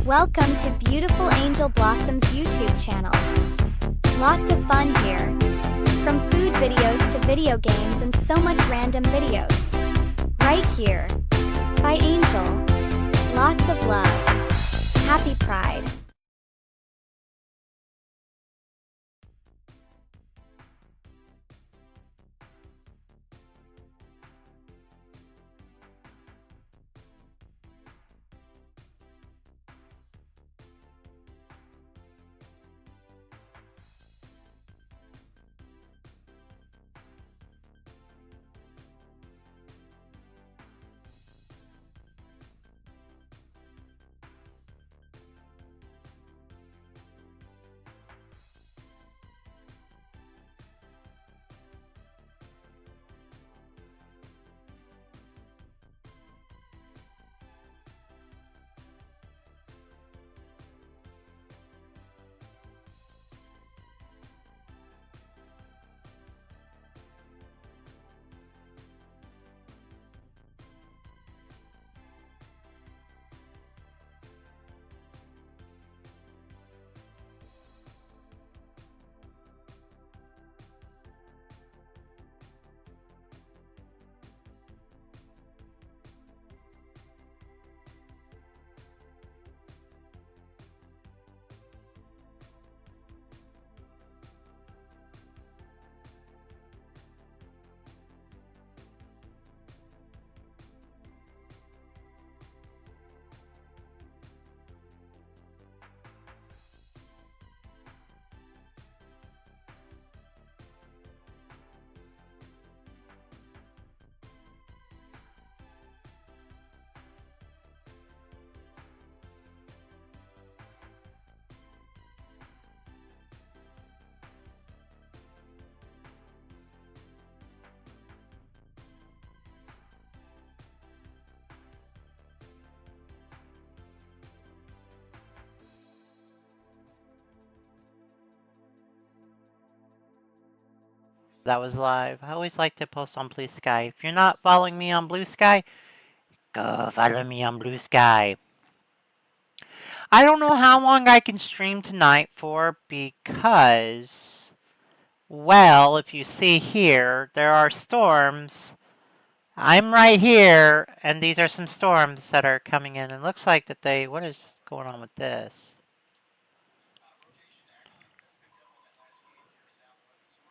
Welcome to Beautiful Angel Blossoms YouTube channel. Lots of fun here. From food videos to video games and so much random videos. Right here. By Angel. Lots of love. Happy Pride. That was live. I always like to post on Blue Sky. If you're not following me on Blue Sky, go follow me on Blue Sky. I don't know how long I can stream tonight for because, well, if you see here, there are storms. I'm right here, and these are some storms that are coming in. It looks like that what is going on with this?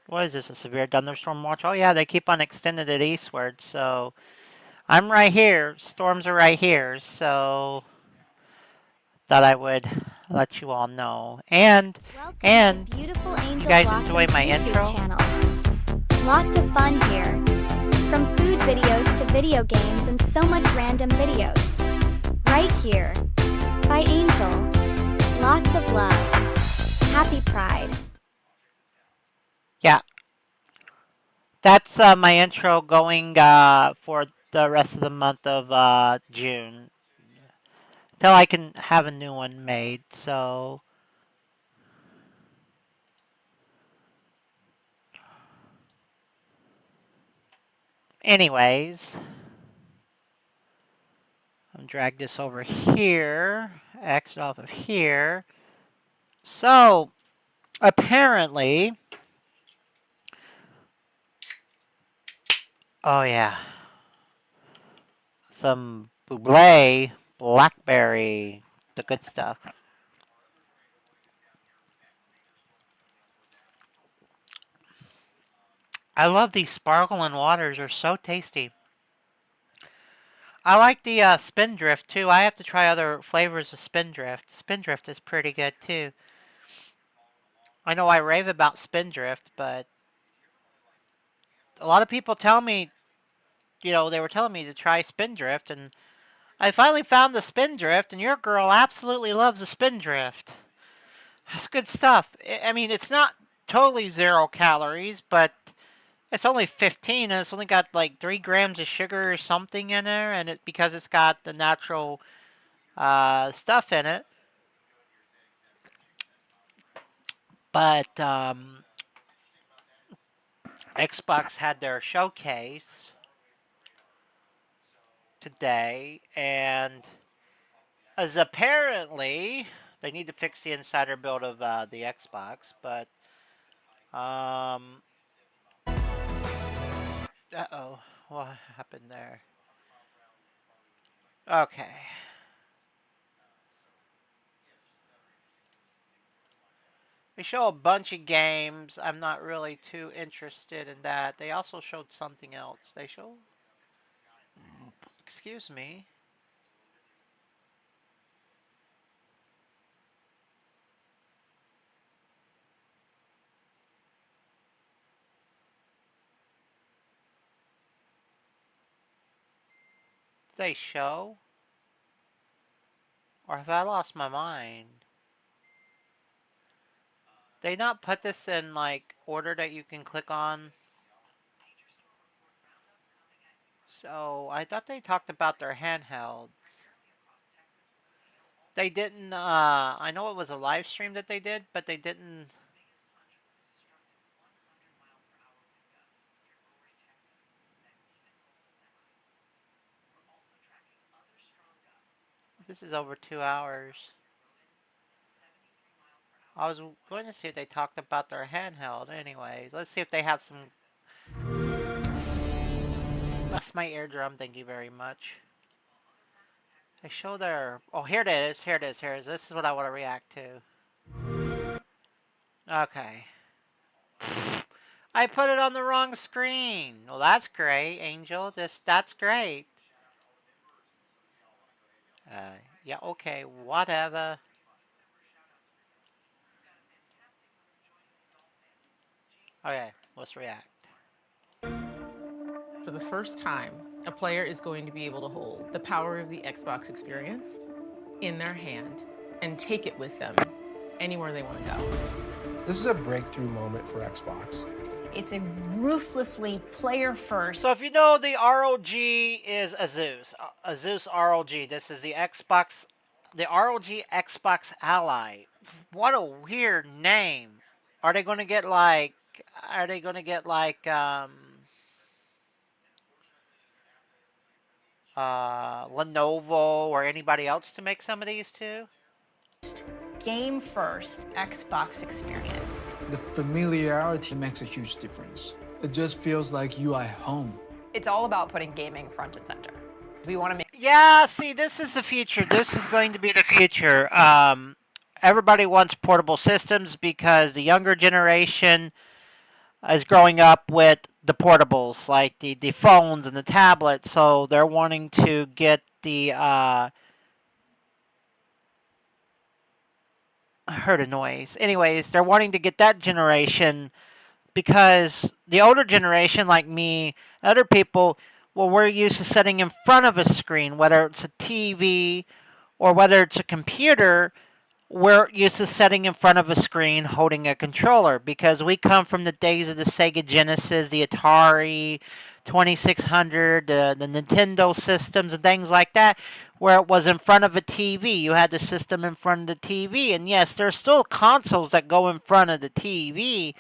What is this, a severe thunderstorm watch? Oh yeah, they keep on extending it eastward, so I'm right here. Storms are right here, so thought I would let you all know. And Welcome to Beautiful Angel you guys Blossoms enjoy my YouTube intro? channel. Lots of fun here. From food videos to video games and so much random videos. Right here. By Angel. Lots of love. Happy Pride. Yeah, that's my intro going for the rest of the month of June. Till I can have a new one made, so anyways, I'm drag this over here, exit off of here. So apparently, oh yeah, some Buble, blackberry, the good stuff. I love these sparkling waters, they're so tasty. I like the Spindrift too. I have to try other flavors of Spindrift. Spindrift is pretty good too. I know I rave about Spindrift, but a lot of people tell me, they were telling me to try Spindrift, and I finally found the Spindrift, and your girl absolutely loves the Spindrift. That's good stuff. I mean, it's not totally 0 calories, but it's only 15, and it's only got like 3 grams of sugar or something in there, and because it's got the natural stuff in it. But Xbox had their showcase today, and As apparently, they need to fix the insider build of the Xbox, but uh-oh, what happened there? Okay. They show a bunch of games. I'm not really too interested in that. They also showed something else. They show... Excuse me. They show? Or have I lost my mind? They not put this in, like, order that you can click on? So, I thought they talked about their handhelds. They didn't, I know it was a live stream that they did, but they didn't... This is over 2 hours. I was going to see if they talked about their handheld. Anyways, let's see if they have some... That's my eardrum, thank you very much. They show their... Oh, here it is, here it is, here it is. This is what I want to react to. Okay. I put it on the wrong screen. Well, that's great, Angel. That's great. Yeah, okay, whatever. Okay, let's react. For the first time, a player is going to be able to hold the power of the Xbox experience in their hand and take it with them anywhere they want to go. This is a breakthrough moment for Xbox. It's a ruthlessly player-first. So if you know, the ROG is Asus. Asus ROG. This is the Xbox, the ROG Xbox Ally. What a weird name. Are they going to get like, Lenovo or anybody else to make some of these too? Game first Xbox experience. The familiarity makes a huge difference. It just feels like you are home. It's all about putting gaming front and center. We want to make... Yeah, see, this is the future. This is going to be the future. Everybody wants portable systems because the younger generation is growing up with the portables, like the phones and the tablets, so they're wanting to get the... I heard a noise. Anyways, they're wanting to get that generation because the older generation, like me, other people, well, we're used to sitting in front of a screen, whether it's a TV or whether it's a computer. We're used to sitting in front of a screen holding a controller because we come from the days of the Sega Genesis, the Atari 2600, the Nintendo systems and things like that, where it was in front of a TV. You had the system in front of the TV. And yes, there's still consoles that go in front of the TV,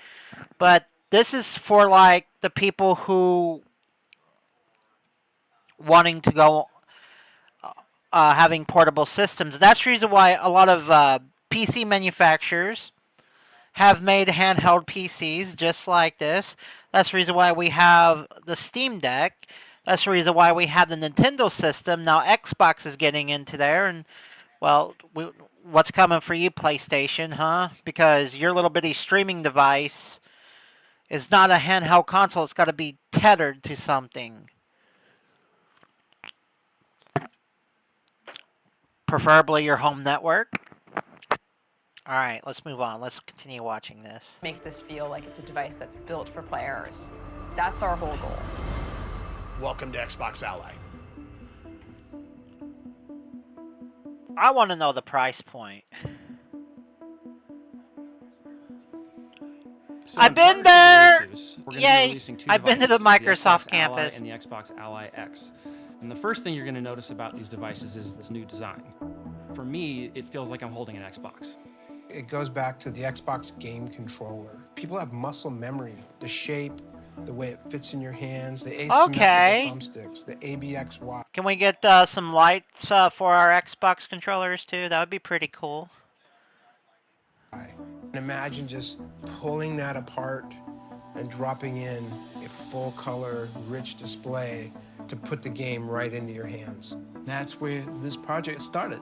but this is for like the people who wanting to go having portable systems. That's the reason why a lot of PC manufacturers have made handheld PCs just like this. That's the reason why we have the Steam Deck. That's the reason why we have the Nintendo system. Now Xbox is getting into there, and well, what's coming for you, PlayStation, huh? Because your little bitty streaming device is not a handheld console. It's got to be tethered to something. Preferably your home network. Alright, let's move on. Let's continue watching this. Make this feel like it's a device that's built for players. That's our whole goal. Welcome to Xbox Ally. I want to know the price point. So I've been there! We're Yay! I've been to the Microsoft Xbox campus. Ally and the Xbox Ally X. And the first thing you're going to notice about these devices is this new design. For me, it feels like I'm holding an Xbox. It goes back to the Xbox game controller. People have muscle memory, the shape, the way it fits in your hands, the Okay. asymmetrical thumbsticks, the ABXY. Can we get some lights for our Xbox controllers too? That would be pretty cool. And imagine just pulling that apart and dropping in a full color, rich display to put the game right into your hands. That's where this project started,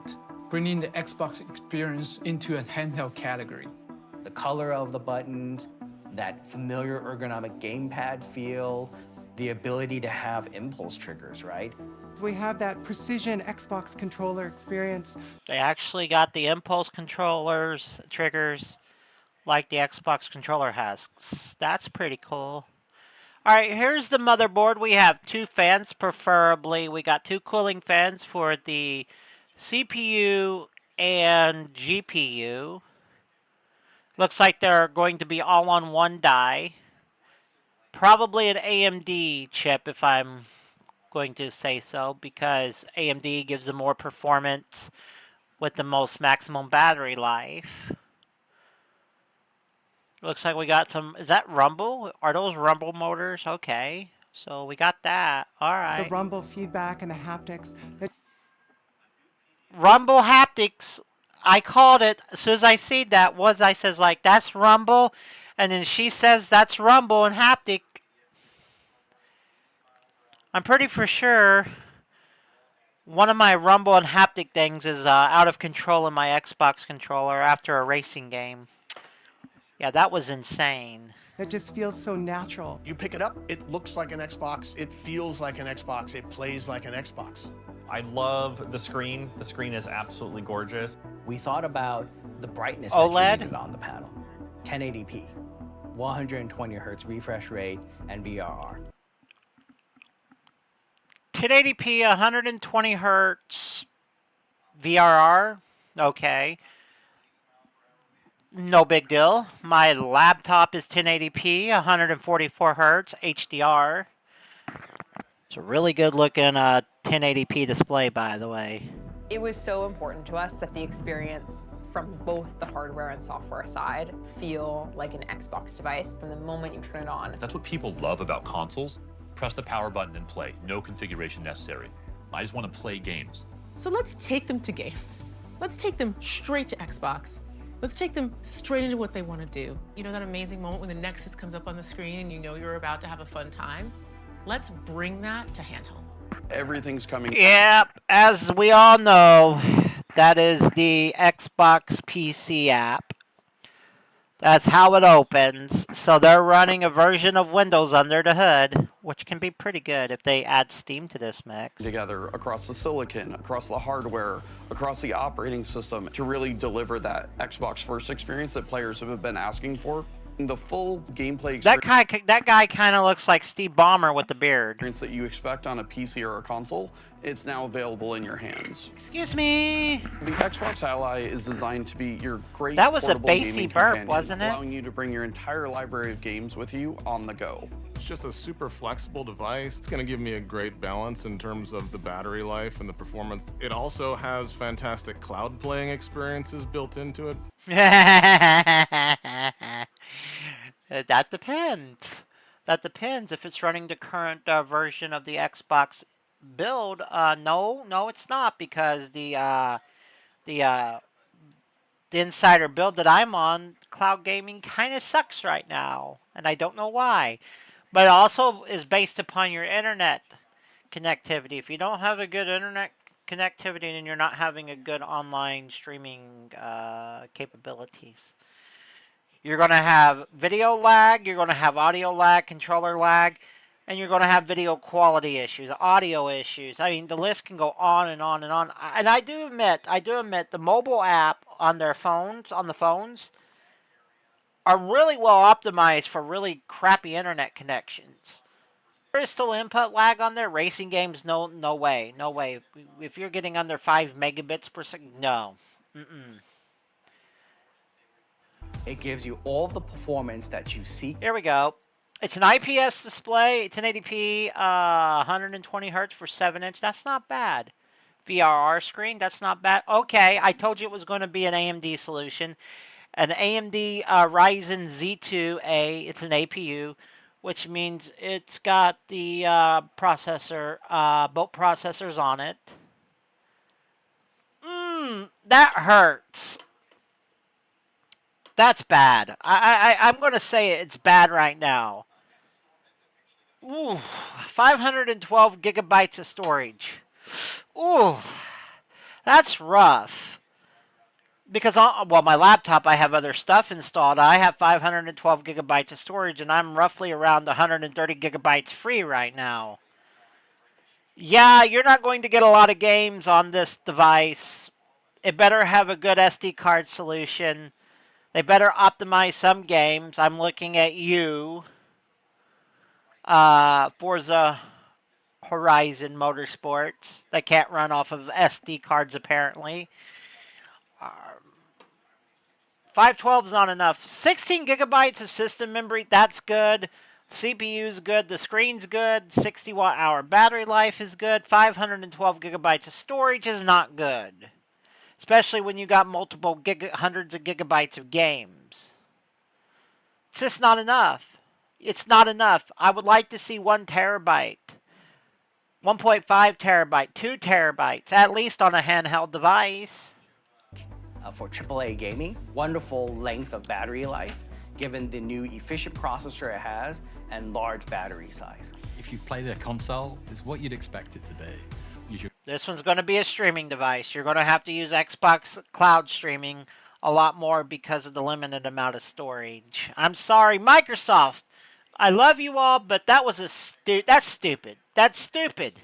bringing the Xbox experience into a handheld category. The color of the buttons, that familiar ergonomic gamepad feel, the ability to have impulse triggers, right? We have that precision Xbox controller experience. They actually got the impulse controllers, triggers, like the Xbox controller has. That's pretty cool. Alright, here's the motherboard. We have 2 fans, preferably. We got 2 cooling fans for the CPU and GPU. Looks like they're going to be all on one die. Probably an AMD chip, if I'm going to say so, because AMD gives them more performance with the most maximum battery life. Looks like we got some... Is that rumble? Are those rumble motors? Okay. So we got that. Alright. The rumble feedback and the haptics. Rumble haptics. I called it. As soon as I see that, I says like, that's rumble. And then she says that's rumble and haptic. I'm pretty for sure one of my rumble and haptic things is out of control in my Xbox controller after a racing game. Yeah, that was insane. It just feels so natural. You pick it up, it looks like an Xbox, it feels like an Xbox, it plays like an Xbox. I love the screen. The screen is absolutely gorgeous. We thought about the brightness OLED? that you needed on the panel. 1080p, 120 hertz refresh rate, and VRR. 1080p, 120 hertz, VRR. Okay. No big deal. My laptop is 1080p, 144 hertz, HDR. It's a really good looking 1080p display, by the way. It was so important to us that the experience from both the hardware and software side feel like an Xbox device from the moment you turn it on. That's what people love about consoles. Press the power button and play. No configuration necessary. I just want to play games. So let's take them to games. Let's take them straight to Xbox. Let's take them straight into what they want to do. You know that amazing moment when the Nexus comes up on the screen and you know you're about to have a fun time? Let's bring that to handheld. Everything's coming. Yep, as we all know, that is the Xbox PC app. That's how it opens. So they're running a version of Windows under the hood, which can be pretty good if they add Steam to this mix. Together across the silicon, across the hardware, across the operating system to really deliver that Xbox first experience that players have been asking for. The full gameplay experience That guy kind of looks like Steve Ballmer with the beard. that you expect on a PC or a console, it's now available in your hands. Excuse me. The Xbox Ally is designed to be your great That was a portable bassy gaming burp, companion, wasn't it? allowing you to bring your entire library of games with you on the go. It's just a super flexible device. It's going to give me a great balance in terms of the battery life and the performance. It also has fantastic cloud playing experiences built into it. That depends. That depends if it's running the current version of the Xbox build. No, it's not, because the insider build that I'm on, cloud gaming, kind of sucks right now, and I don't know why. But it also is based upon your internet connectivity. If you don't have a good internet connectivity, then you're not having a good online streaming capabilities. You're going to have video lag, you're going to have audio lag, controller lag, and you're going to have video quality issues, audio issues. I mean, the list can go on and on and on. And I do admit, the mobile app on their phones, on the phones, are really well optimized for really crappy internet connections. There is still input lag on there. Racing games, no way. If you're getting under 5 megabits per second, no. It gives you all the performance that you seek. Here we go. It's an IPS display, 1080p, 120 hertz for 7-inch. That's not bad. VRR screen, that's not bad. Okay, I told you it was going to be an AMD solution. An AMD Ryzen Z2A, it's an APU which means it's got the processor, both processors on it. That hurts. That's bad. I'm going to say it's bad right now. Ooh, 512 gigabytes of storage. Ooh, that's rough. Because, well, my laptop, I have other stuff installed. I have 512 gigabytes of storage, and I'm roughly around 130 gigabytes free right now. Yeah, you're not going to get a lot of games on this device. It better have a good SD card solution. They better optimize some games. I'm looking at you. Forza Horizon Motorsports. They can't run off of SD cards, apparently. 512 is not enough. 16 gigabytes of system memory, that's good. CPU's good. The screen's good. 60 watt-hour battery life is good. 512 gigabytes of storage is not good. Especially when you got multiple hundreds of gigabytes of games. It's just not enough. It's not enough. I would like to see 1 terabyte. 1.5 terabyte, 2 terabytes, at least on a handheld device. For AAA gaming, wonderful length of battery life, given the new efficient processor it has and large battery size. If you've played a console, it's what you'd expect it to be. This one's going to be a streaming device. You're going to have to use Xbox Cloud streaming a lot more because of the limited amount of storage. I'm sorry, Microsoft. I love you all, but that was that's stupid. That's stupid.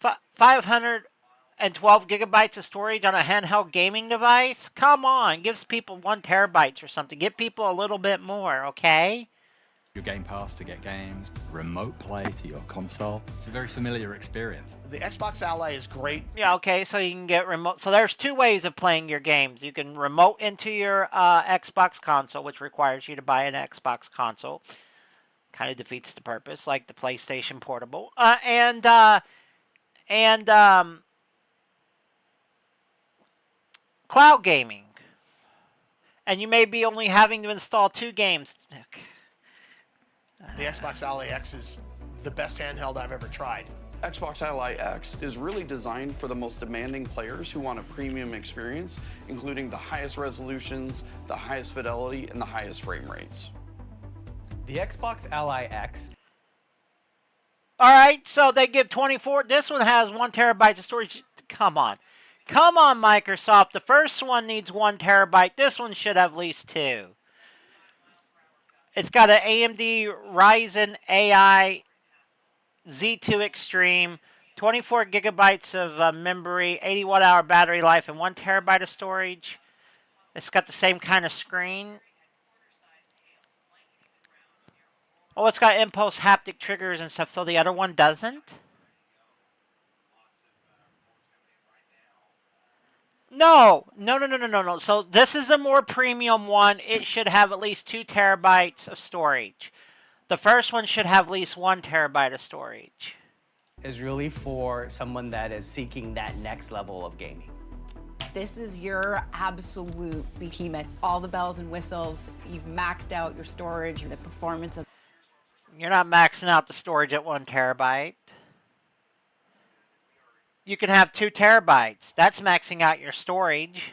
512 gigabytes of storage on a handheld gaming device? Come on, gives people 1 terabyte or something. Give people a little bit more, okay? Your Game Pass to get games, remote play to your console. It's a very familiar experience. The Xbox Ally is great. Yeah, okay, so you can get remote. So there's 2 ways of playing your games. You can remote into your Xbox console, which requires you to buy an Xbox console. Kind of defeats the purpose, like the PlayStation Portable. And cloud gaming. And you may be only having to install 2 games. The Xbox Ally X is the best handheld I've ever tried. Xbox Ally X is really designed for the most demanding players who want a premium experience, including the highest resolutions, the highest fidelity, and the highest frame rates. The Xbox Ally X. All right, so they give 24. This one has 1 terabyte of storage. Come on. Come on, Microsoft. The first one needs 1 terabyte. This one should have at least 2. It's got an AMD Ryzen AI Z2 Extreme, 24 gigabytes of memory, 80 watt-hour battery life, and 1 terabyte of storage. It's got the same kind of screen. Oh, it's got impulse haptic triggers and stuff, so the other one doesn't? No. So this is a more premium one. It should have at least 2 terabytes of storage. The first one should have at least 1 terabyte of storage. Is really for someone that is seeking that next level of gaming. This is your absolute behemoth. All the bells and whistles. You've maxed out your storage, the performance of. You're not maxing out the storage at 1 terabyte. You can have 2 terabytes. That's maxing out your storage.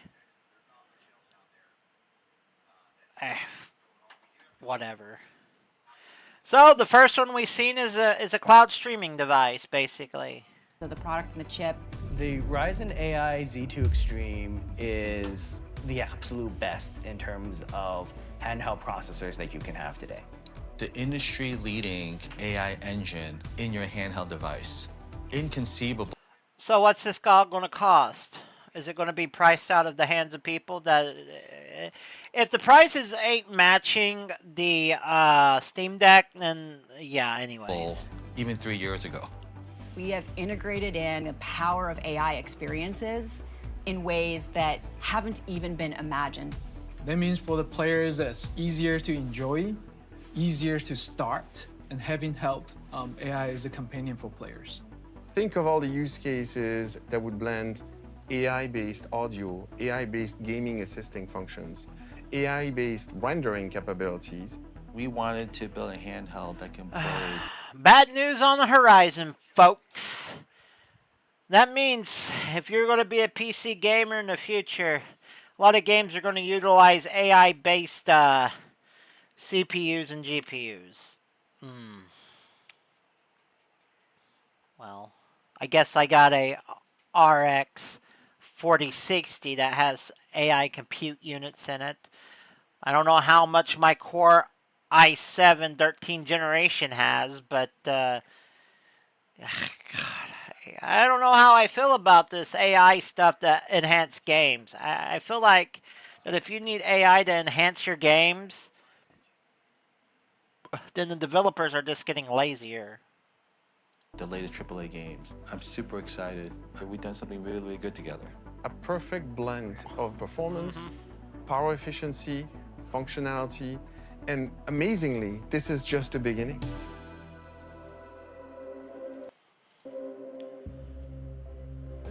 Whatever. So the first one we've seen is a cloud streaming device, basically. So the product and the chip. The Ryzen AI Z2 Extreme is the absolute best in terms of handheld processors that you can have today. The industry-leading AI engine in your handheld device. Inconceivable. So what's this all going to cost? Is it going to be priced out of the hands of people that... If the prices ain't matching the Steam Deck, then yeah, anyways. Even 3 years ago. We have integrated in the power of AI experiences in ways that haven't even been imagined. That means for the players, it's easier to enjoy, easier to start, and having help, AI is a companion for players. Think of all the use cases that would blend AI-based audio, AI-based gaming assisting functions, AI-based rendering capabilities, We wanted to build a handheld that can play. Bad news on the horizon, folks. That means if you're going to be a PC gamer in the future, a lot of games are going to utilize AI-based CPUs and GPUs. Well, I guess I got a RX 4060 that has AI compute units in it. I don't know how much my Core i7 13th generation has, but God, I don't know how I feel about this AI stuff that enhance games. I feel like that if you need AI to enhance your games, then the developers are just getting lazier. The latest AAA games. I'm super excited. We've done something really, really good together. A perfect blend of performance, power efficiency, functionality, and amazingly, this is just the beginning.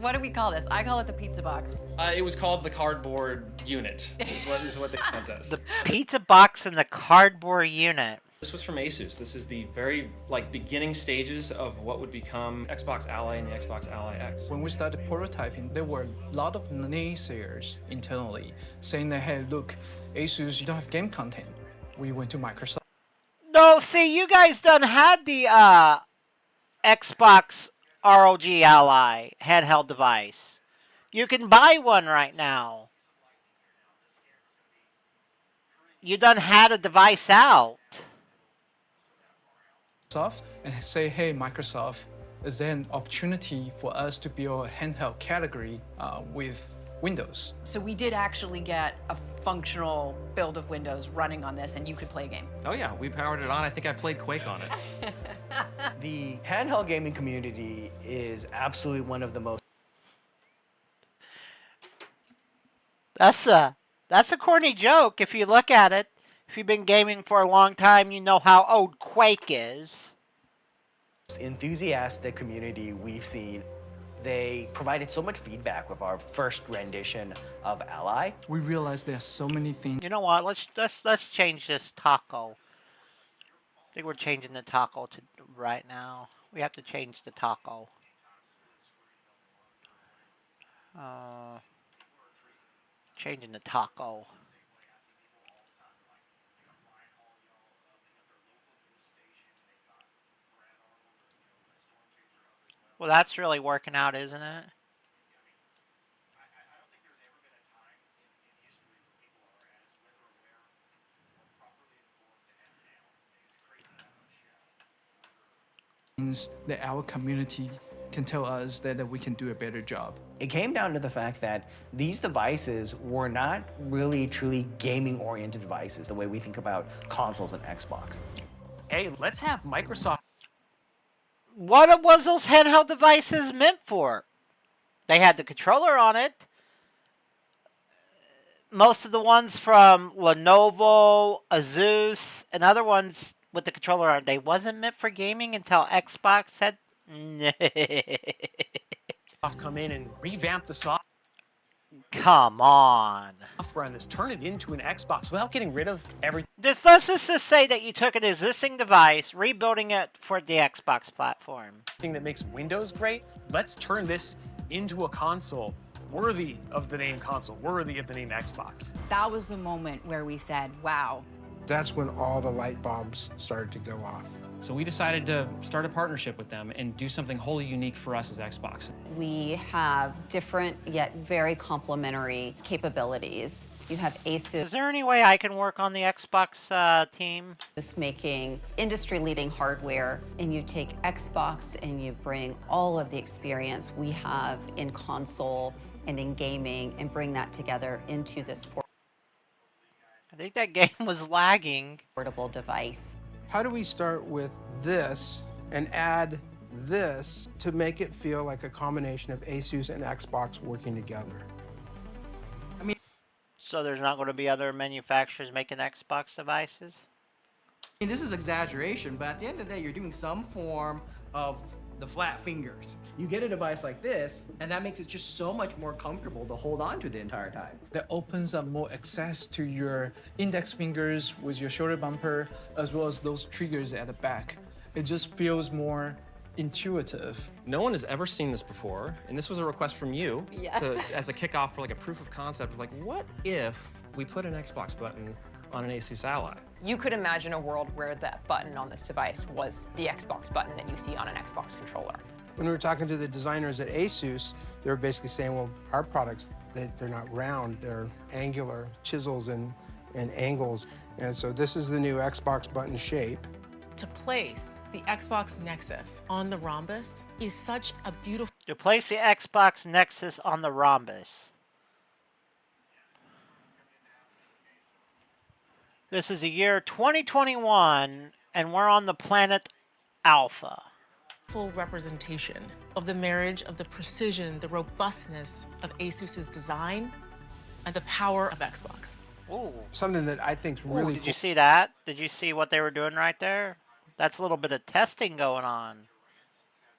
What do we call this? I call it the pizza box. It was called the cardboard unit, is what they sent us. The pizza box and the cardboard unit. This was from Asus. This is the very beginning stages of what would become Xbox Ally and the Xbox Ally X. When we started prototyping, there were a lot of naysayers internally saying that, hey, look, Asus, you don't have game content. We went to Microsoft. No, see, you guys done had the Xbox ROG Ally handheld device. You can buy one right now. You done had a device out. And say, hey, Microsoft, is there an opportunity for us to build a handheld category with Windows? So we did actually get a functional build of Windows running on this, and you could play a game. Oh yeah, we powered it on. I think I played Quake on it. The handheld gaming community is absolutely one of the most. That's a corny joke if you look at it. If you've been gaming for a long time, you know how old Quake is. Enthusiastic community we've seen. They provided so much feedback with our first rendition of Ally. We realized there's so many things. You know what? Let's change this taco. I think we're changing the taco to right now. We have to change the taco. Changing the taco. Well, that's really working out, isn't it? That our community can tell us that we can do a better job. It came down to the fact that these devices were not really truly gaming-oriented devices, the way we think about consoles and Xbox. Hey, let's have Microsoft. What was those handheld devices meant for? They had the controller on it. Most of the ones from Lenovo, Asus, and other ones with the controller on, they wasn't meant for gaming until Xbox said, come in and revamp the software. Come on. On this, turn it into an Xbox without getting rid of everything. Let's just say that you took an existing device, rebuilding it for the Xbox platform. That makes Windows great. Let's turn this into a console worthy of the name console, worthy of the name Xbox. That was the moment where we said, wow. That's when all the light bulbs started to go off. So we decided to start a partnership with them and do something wholly unique for us as Xbox. We have different yet very complementary capabilities. You have Asus. Is there any way I can work on the Xbox team? Just making industry-leading hardware, and you take Xbox and you bring all of the experience we have in console and in gaming and bring that together into this I think that game was lagging. Portable device. How do we start with this and add this to make it feel like a combination of Asus and Xbox working together? So there's not going to be other manufacturers making Xbox devices? I mean, this is exaggeration, but at the end of the day, you're doing some form of the flat fingers. You get a device like this, and that makes it just so much more comfortable to hold on to the entire time. That opens up more access to your index fingers with your shoulder bumper, as well as those triggers at the back. It just feels more intuitive. No one has ever seen this before, and this was a request from you Yes. as a kickoff for like a proof of concept of like, what if we put an Xbox button on an Asus Ally? You could imagine a world where that button on this device was the Xbox button that you see on an Xbox controller. When we were talking to the designers at Asus, they were basically saying, well, our products, they're not round, they're angular, chisels and angles. And so this is the new Xbox button shape. To place the Xbox Nexus on the rhombus is such a beautiful... To place the Xbox Nexus on the rhombus. This is the year 2021, and we're on the planet Alpha. Full representation of the marriage of the precision, the robustness of Asus's design, and the power of Xbox. Ooh. Something that I think is really Did you see that? Did you see what they were doing right there? That's a little bit of testing going on.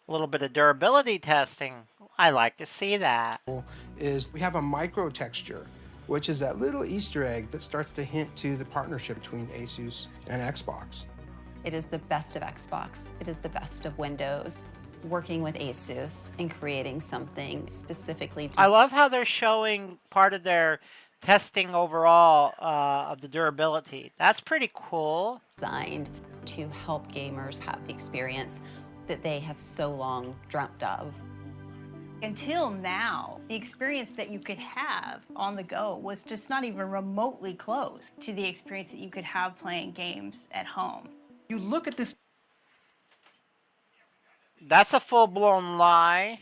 A little bit of durability testing. I like to see that. cool is we have a micro texture, which is that little Easter egg that starts to hint to the partnership between Asus and Xbox. It is the best of Xbox. It is the best of Windows. Working with Asus and creating something specifically I love how they're showing part of their testing overall of the durability. That's pretty cool. Designed to help gamers have the experience that they have so long dreamt of. Until now, the experience that you could have on the go was just not even remotely close to the experience that you could have playing games at home. You look at this. That's a full-blown lie.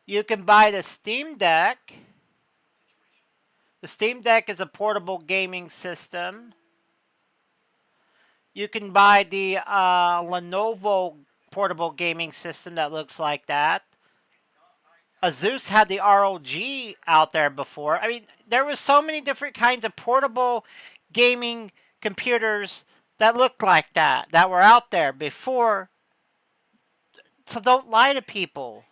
You can buy the Steam Deck. The Steam Deck is a portable gaming system. You can buy the Lenovo portable gaming system that looks like that. Asus had the ROG out there before. I mean, there was so many different kinds of portable gaming computers that looked like that were out there before. So don't lie to people.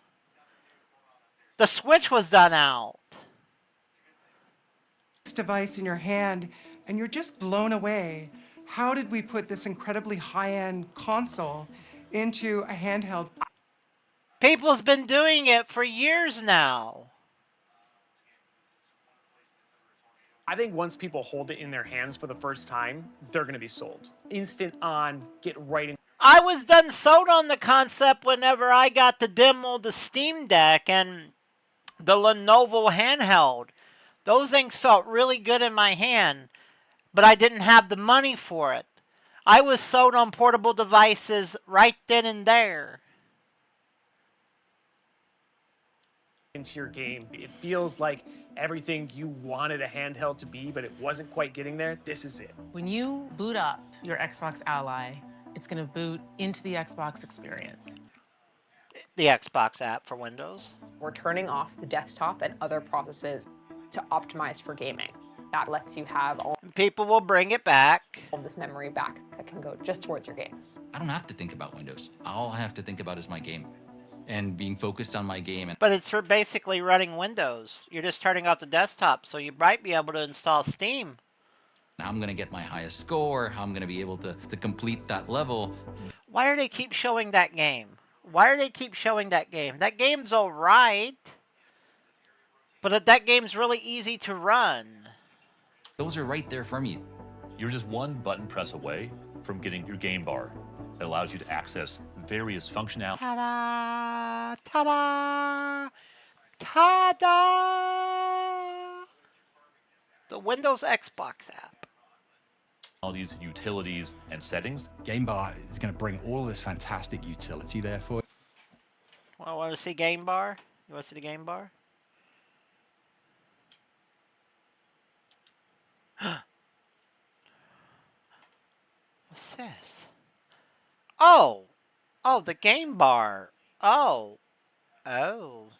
The Switch was done out. This device in your hand, and you're just blown away. How did we put this incredibly high-end console into a handheld? People's been doing it for years now. I think once people hold it in their hands for the first time, they're going to be sold. Instant on, get right in. I was done sold on the concept whenever I got to demo the Steam Deck and the Lenovo handheld. Those things felt really good in my hand, but I didn't have the money for it. I was sold on portable devices right then and there. Into your game. It feels like everything you wanted a handheld to be, but it wasn't quite getting there. This is it. When you boot up your Xbox Ally, it's going to boot into the Xbox experience. The Xbox app for Windows. We're turning off the desktop and other processes to optimize for gaming. That lets you have all People will bring it back. of this memory back that can go just towards your games. I don't have to think about Windows. All I have to think about is my game and being focused on my game. But it's for basically running Windows. You're just turning off the desktop, so you might be able to install Steam. I'm going to get my highest score, how I'm going to be able to complete that level. Why do they keep showing that game? Why do they keep showing that game? That game's all right, but that game's really easy to run. Those are right there for me. You're just one button press away from getting your game bar that allows you to access various functionality. Ta-da! Ta-da! Ta-da! The Windows Xbox app. Utilities, and settings. Game Bar is going to bring all this fantastic utility there for you. Well, want to see game bar? You want to see the game bar? What's this? Oh! Oh, the game bar. Oh. Oh.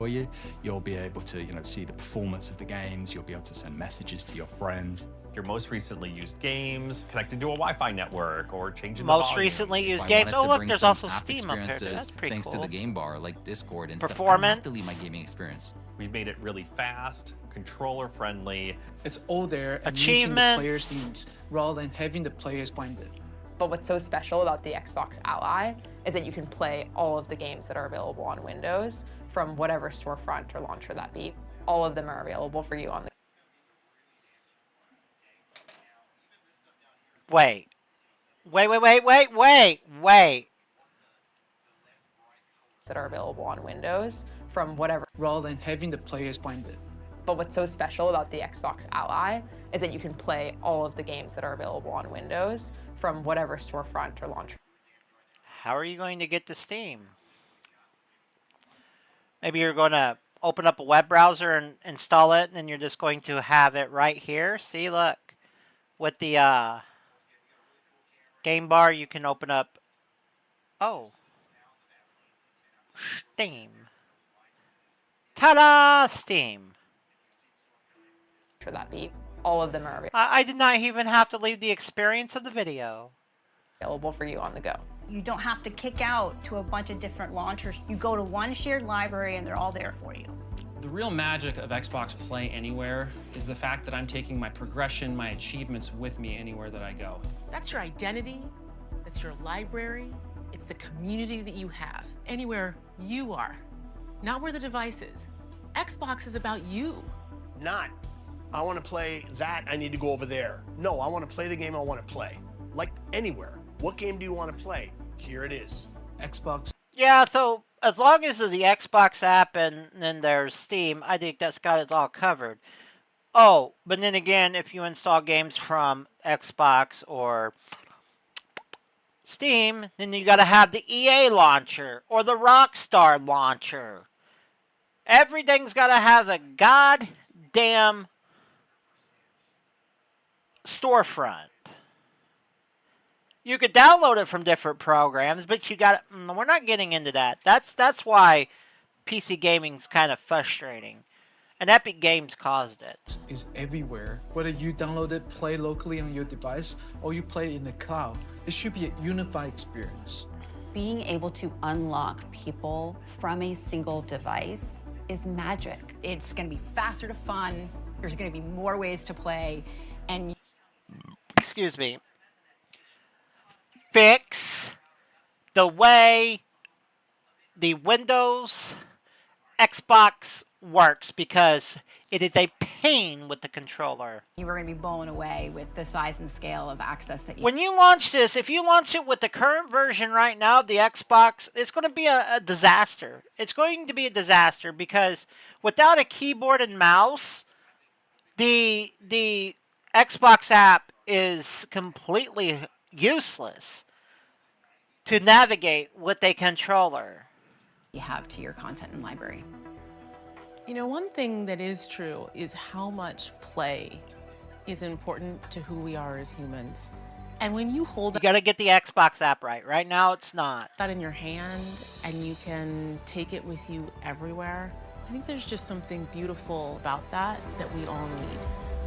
for you. You'll be able to, see the performance of the games. You'll be able to send messages to your friends. Your most recently used games, connected to a Wi-Fi network, or changing the Most volume. recently used If I games. wanted Oh to look, bring there's some also app Steam up there. That's experiences pretty thanks cool. to the game bar, like Discord and Performance. stuff. I don't have to leave my gaming experience. We've made it really fast, controller friendly. It's all there and meeting the Achievements. players' needs rather than having the players find it. But what's so special about the Xbox Ally is that you can play all of the games that are available on Windows from whatever storefront or launcher that be. All of them are available for you on the Wait. that are available on Windows from whatever. Rather than having the players find it. But what's so special about the Xbox Ally is that you can play all of the games that are available on Windows from whatever storefront or launcher. How are you going to get to Steam? Maybe you're going to open up a web browser and install it, and then you're just going to have it right here. See, look. With the game bar, you can open up... Oh. Steam. Ta-da! Steam. For that be, all of them are I did not even have to leave the experience of the video. available for you on the go. You don't have to kick out to a bunch of different launchers. You go to one shared library and they're all there for you. The real magic of Xbox Play Anywhere is the fact that I'm taking my progression, my achievements with me anywhere that I go. That's your identity, that's your library, it's the community that you have, anywhere you are, not where the device is. Xbox is about you. Not, I want to play that, I need to go over there. No, I want to play the game I want to play. Like anywhere. What game do you want to play? Here it is. Xbox. Yeah, so as long as there's the Xbox app and then there's Steam, I think that's got it all covered. Oh, but then again, if you install games from Xbox or Steam, then you got to have the EA launcher or the Rockstar launcher. Everything's got to have a goddamn storefront. You could download it from different programs, but you got we're not getting into that. That's why PC gaming's kind of frustrating. And Epic Games caused it. Is everywhere. Whether you download it, play locally on your device, or you play in the cloud, it should be a unified experience. Being able to unlock people from a single device is magic. It's going to be faster to fun. There's going to be more ways to play, and excuse me. Fix the way the Windows Xbox works, because it is a pain with the controller. you were going to be blown away with the size and scale of access that you When you launch this, if you launch it with the current version right now of the Xbox, it's going to be a disaster. It's going to be a disaster because without a keyboard and mouse, the Xbox app is completely useless to navigate with a controller. You have to your content and library. You know, one thing that is true is how much play is important to who we are as humans. And when you hold You got to get the Xbox app right. Right now, it's not. that in your hand and you can take it with you everywhere, I think there's just something beautiful about that we all need.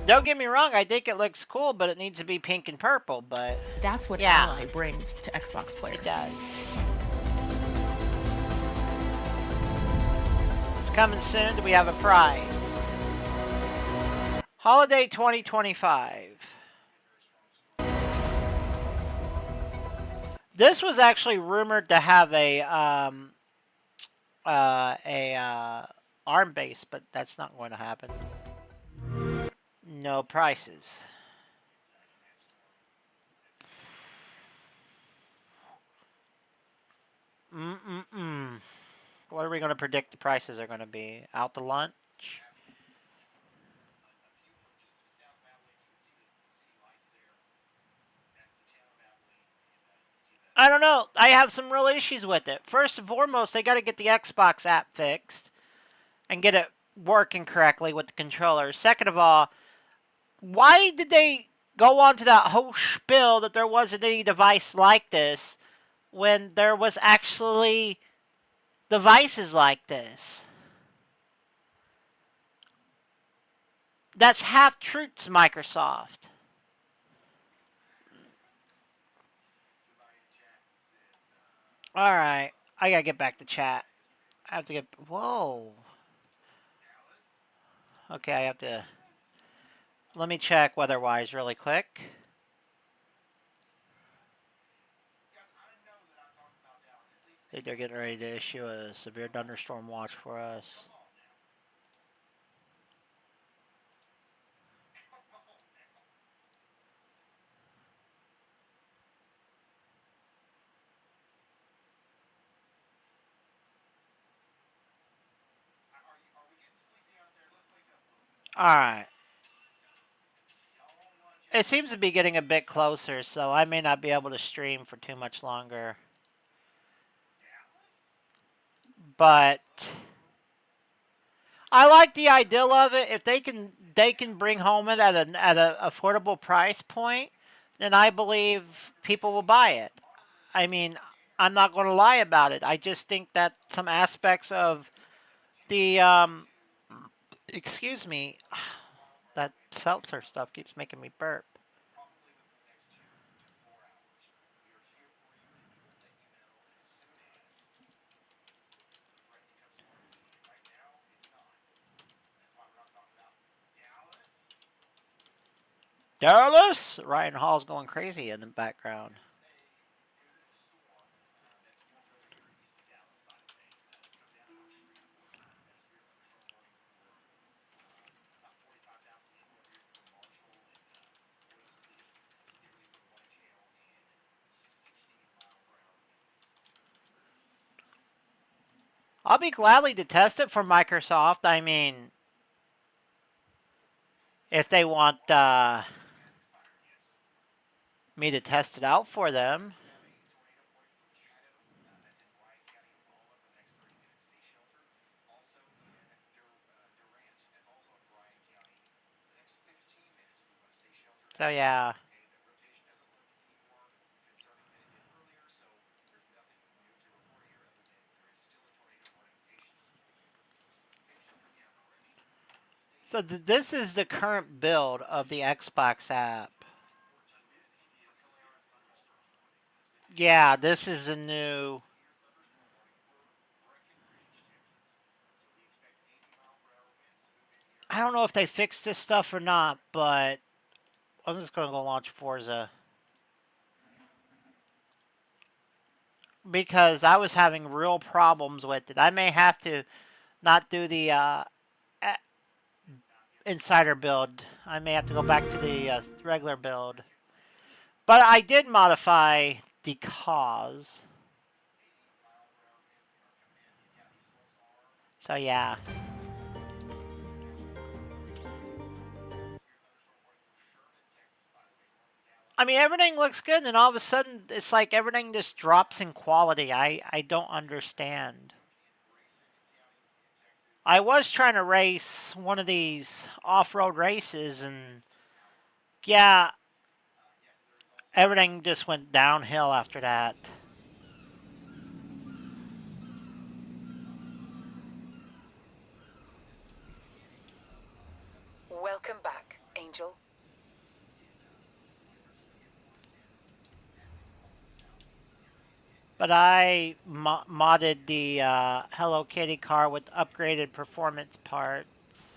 Don't get me wrong, I think it looks cool, but it needs to be pink and purple, but... That's what Yeah. Ally brings to Xbox players. It does. It's coming soon. Do we have a prize? Holiday 2025. This was actually rumored to have a ARM base, but that's not going to happen. No prices. What are we going to predict the prices are going to be? Out to lunch? I don't know. I have some real issues with it. First and foremost, they got to get the Xbox app fixed and get it working correctly with the controller. Second of all, why did they go on to that whole spiel that there wasn't any device like this when there was actually devices like this? That's half truths, Microsoft. Alright. I gotta get back to chat. I have to get... Whoa. Okay, I have to... Let me check weather-wise really quick. I think they're getting ready to issue a severe thunderstorm watch for us. Alright. It seems to be getting a bit closer, so I may not be able to stream for too much longer. But I like the ideal of it. If they can bring home it at an affordable price point, then I believe people will buy it. I mean, I'm not going to lie about it. I just think that some aspects of the excuse me, that seltzer stuff keeps making me burp. Dallas! Ryan Hall's going crazy in the background. I'll be gladly to test it for Microsoft. I mean, if they want me to test it out for them. So yeah. So this is the current build of the Xbox app. Yeah, this is a new... I don't know if they fixed this stuff or not, but I'm just going to go launch Forza. Because I was having real problems with it. I may have to not do the insider build. I may have to go back to the regular build. But I did modify the cause. So yeah. I mean, everything looks good, and all of a sudden, it's like everything just drops in quality. I don't understand. I was trying to race one of these off-road races, and yeah, everything just went downhill after that. Welcome back, Angel. But I modded the Hello Kitty car with upgraded performance parts.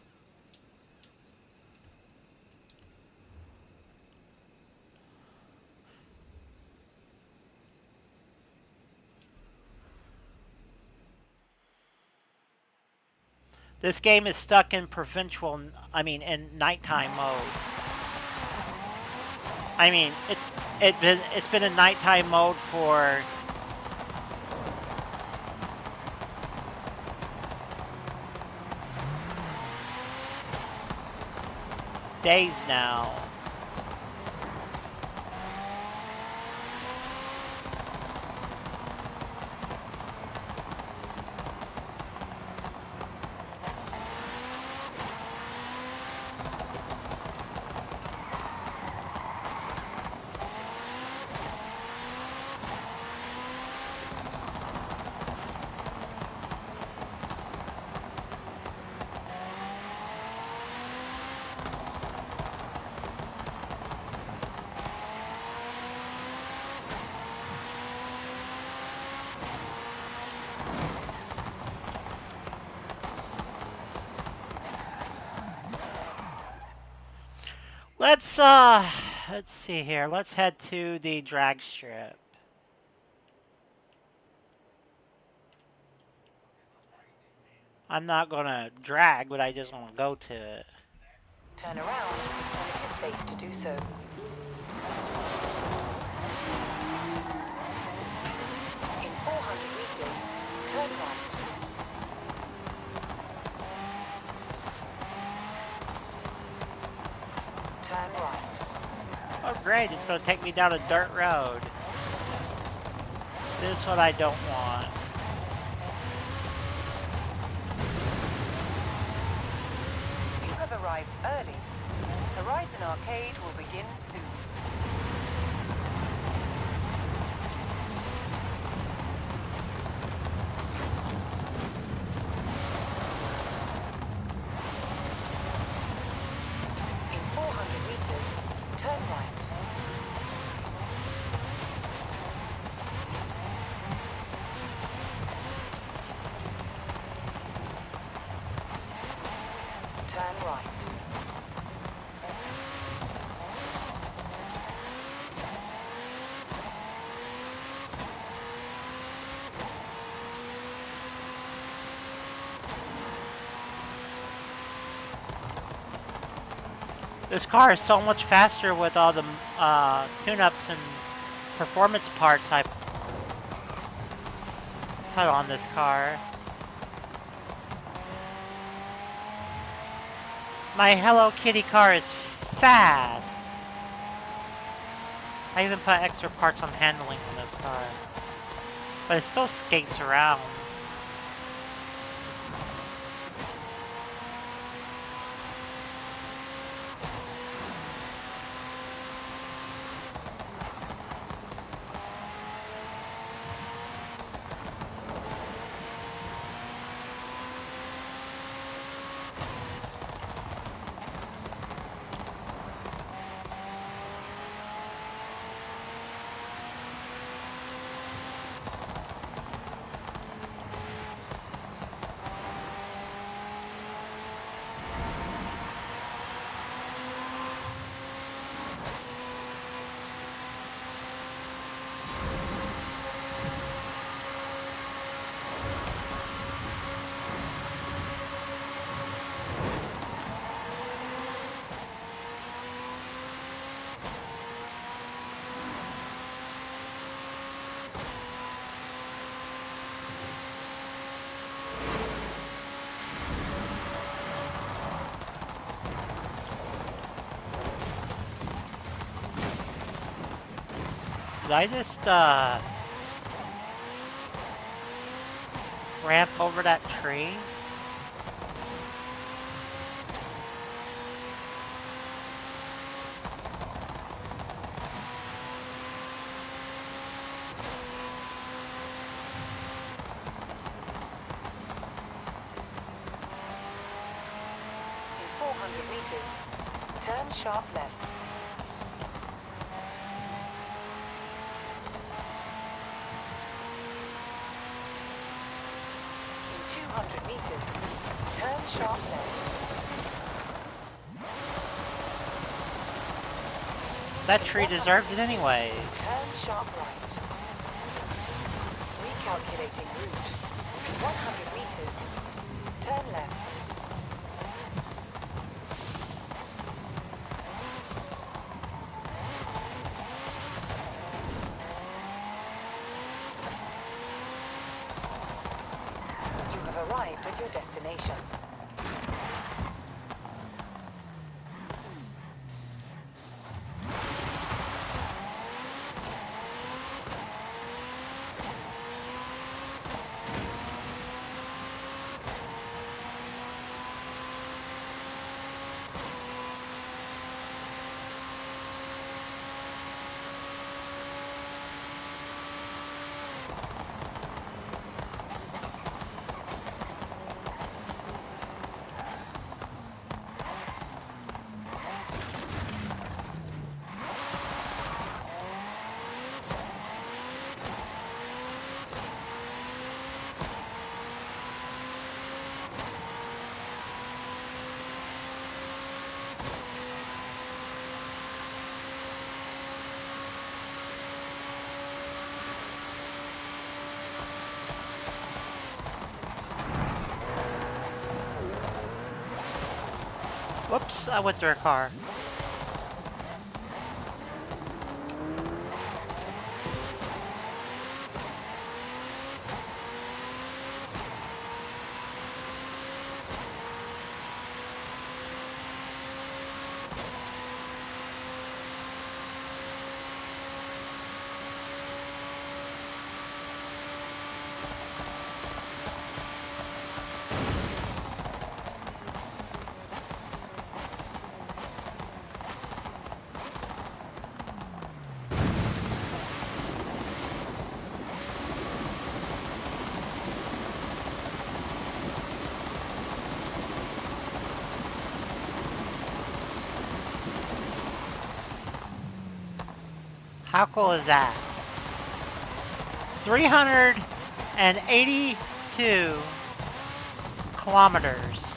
This game is stuck in in nighttime mode. I mean, it's been in nighttime mode for days now. Let's see here. Let's head to the drag strip. I'm not gonna drag, but I just want to go to it. Turn around when it is safe to do so. In 400 meters, turn right. Turn right. Oh great, it's gonna take me down a dirt road. This is what I don't want. You have arrived early. Horizon Arcade will begin soon. In 400 meters, turn right. Turn right. This car is so much faster with all the tune-ups and performance parts I put on this car. My Hello Kitty car is fast. I even put extra parts on handling on this car. But it still skates around. Did I just, ramp over that tree? In 400 meters, turn sharp left. In 200 meters, turn sharp left. That tree deserved it anyways. Turn sharp right. Recalculating route. 100 meters, turn left. You have arrived at your destination. Whoops, I went through a car. How cool is that? 382 kilometers.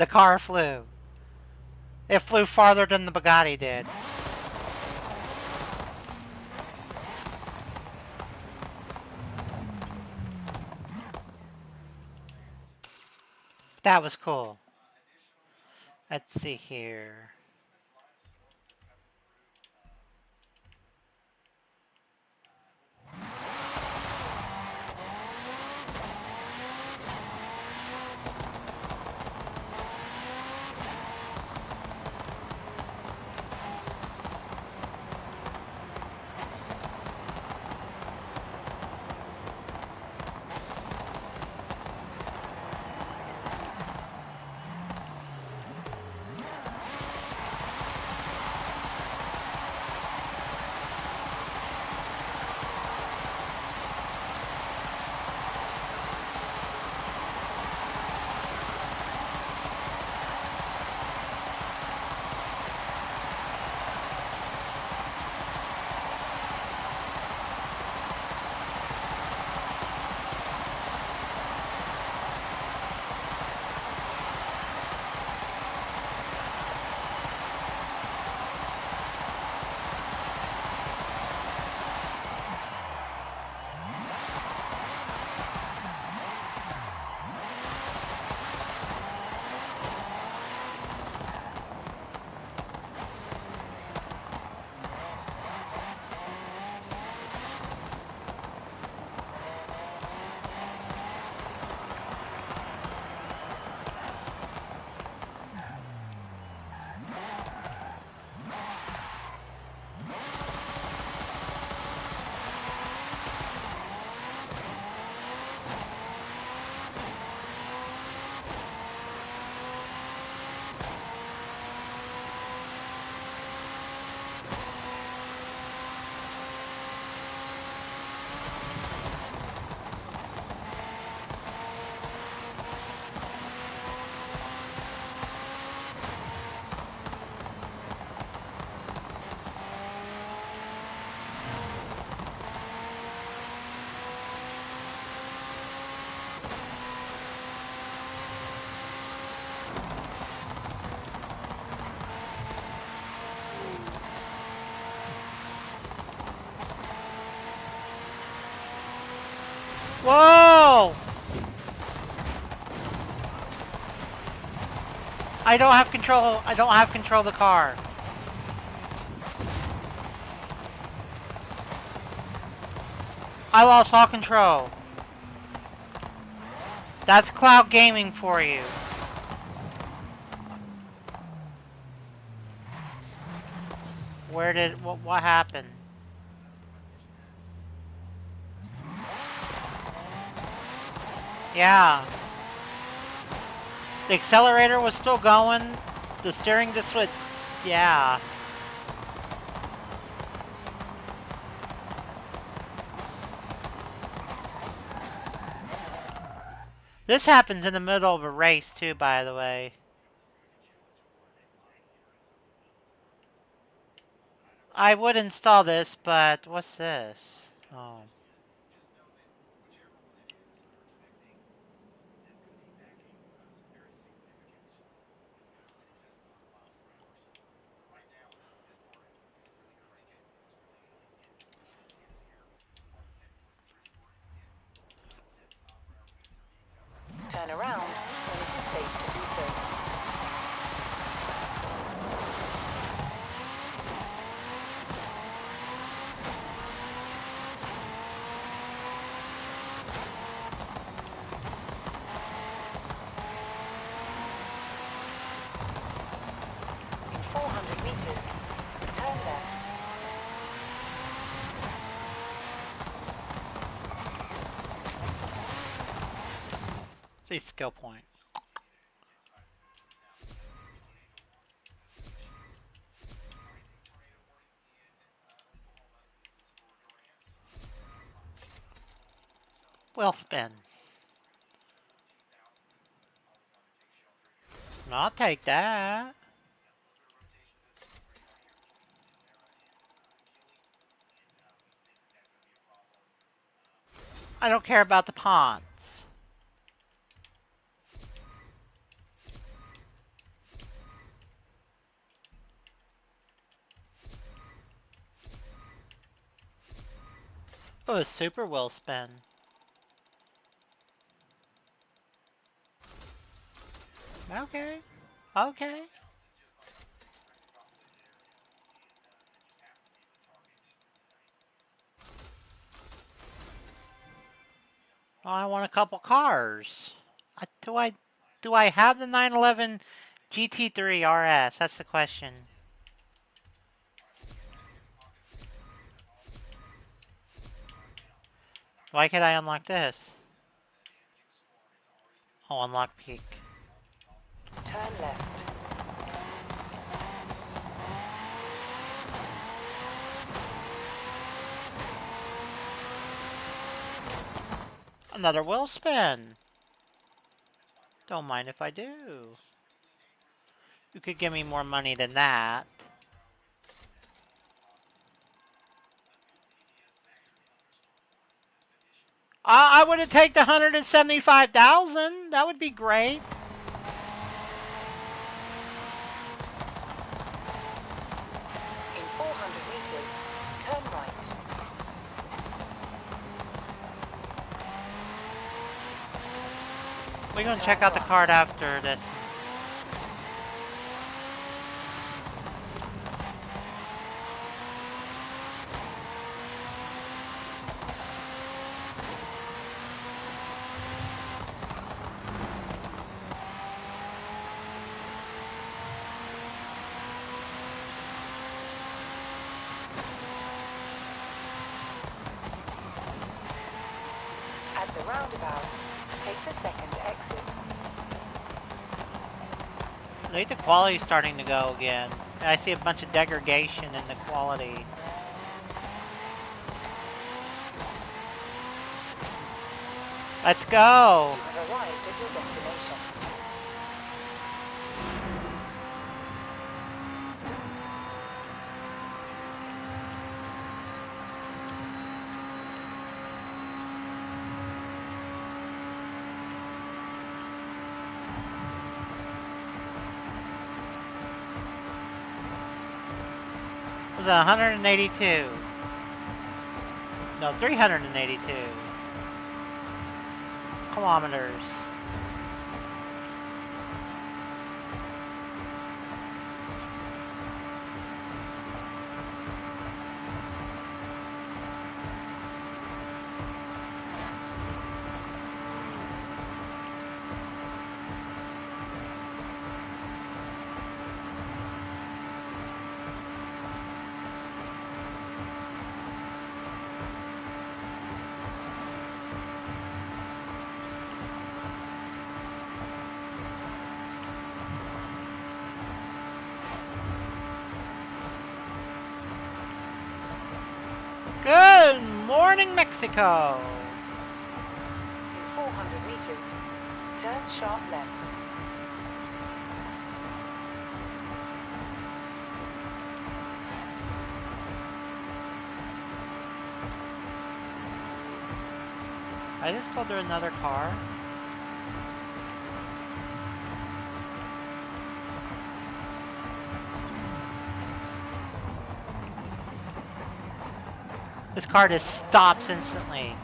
The car flew. It flew farther than the Bugatti did. That was cool. Let's see here. Whoa! I don't have control of the car. I lost all control. That's cloud gaming for you. What happened? Yeah. The accelerator was still going. The steering just went, yeah. This happens in the middle of a race too, by the way. I would install this, but what's this? Oh. Turn around when it is safe to do so. In 400 meters, turn left. See skill point. Well spin. I'll take that. I don't care about the ponds. Oh, a super well spin. Okay. Okay. Oh, I want a couple cars. Do I have the 911 GT3 RS? That's the question. Why could I unlock this? Oh, unlock peak. Turn left. Another wheel spin. Don't mind if I do. You could give me more money than that. I would have taken the 175,000. That would be great. In 400 meters, turn right. We're gonna check out the card after this. At the roundabout, take the second exit. I think the quality's starting to go again. I see a bunch of degradation in the quality. Let's go! You have arrived at your destination. Was it 182? No, 382. kilometers. Good morning, Mexico. In 400 meters, turn sharp left. I just pulled through another car. This car just stops instantly.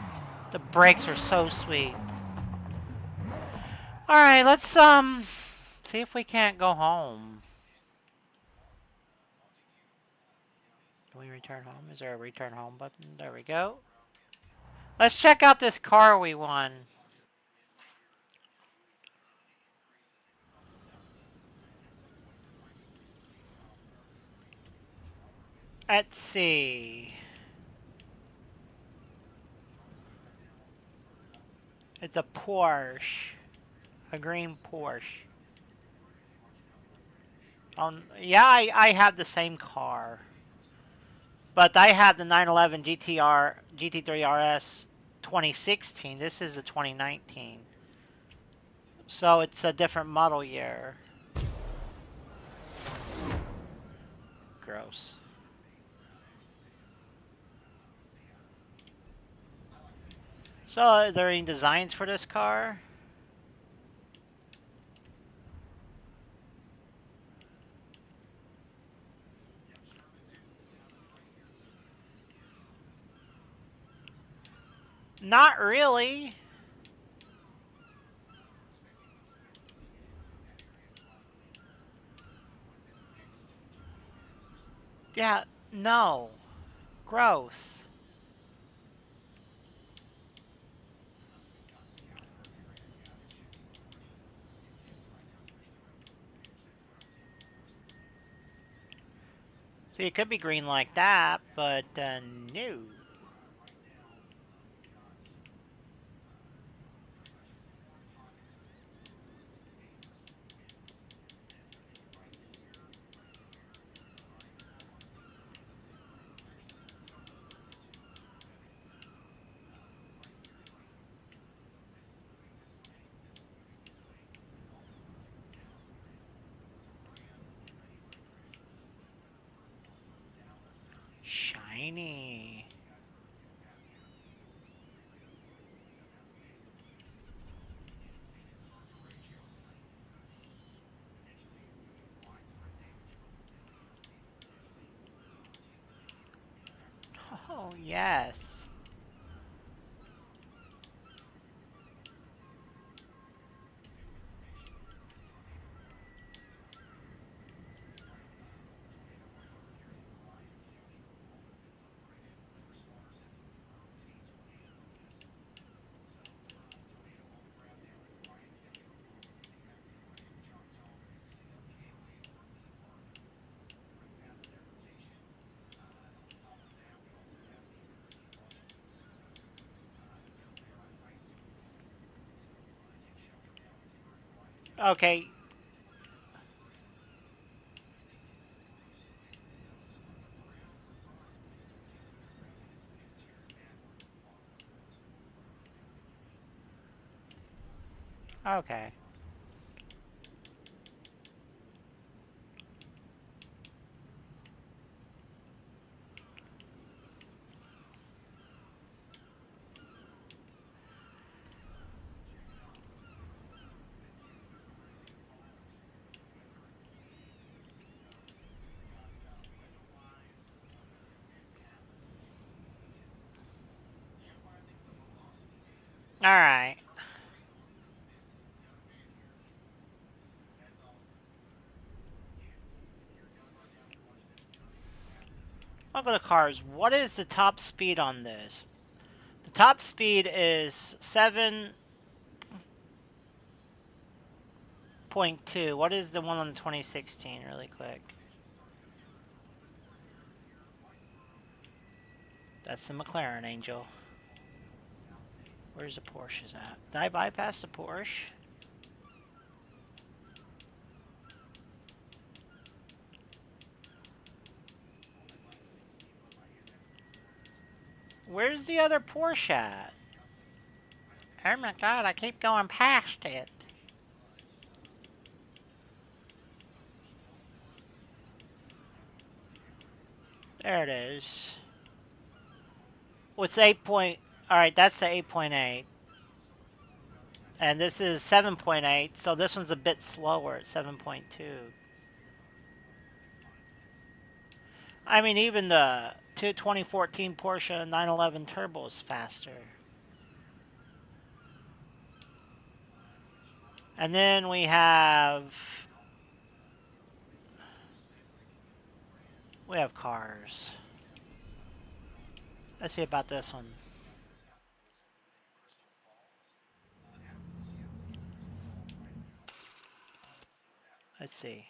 The brakes are so sweet. Alright, let's see if we can't go home. Can we return home? Is there a return home button? There we go. Let's check out this car we won. Let's see. It's a Porsche. A green Porsche. Yeah, I have the same car. But I have the 911 GT3 RS 2016. This is the 2019. So it's a different model year. Gross. So, are there any designs for this car? Not really. Yeah, no. Gross. See, it could be green like that, but no. Shiny. Oh, yes. Okay. Okay. All right. I'll go to cars. What is the top speed on this? The top speed is 7.2. What is the one on the 2016? Really quick. That's the McLaren Angel. Where's the Porsches at? Did I bypass the Porsche? Where's the other Porsche at? Oh my god, I keep going past it. There it is. What's 8 point? Alright, that's the 8.8. And this is 7.8, so this one's a bit slower at 7.2. I mean, even the 2014 Porsche 911 Turbo is faster. And then we have cars. Let's see about this one. Let's see.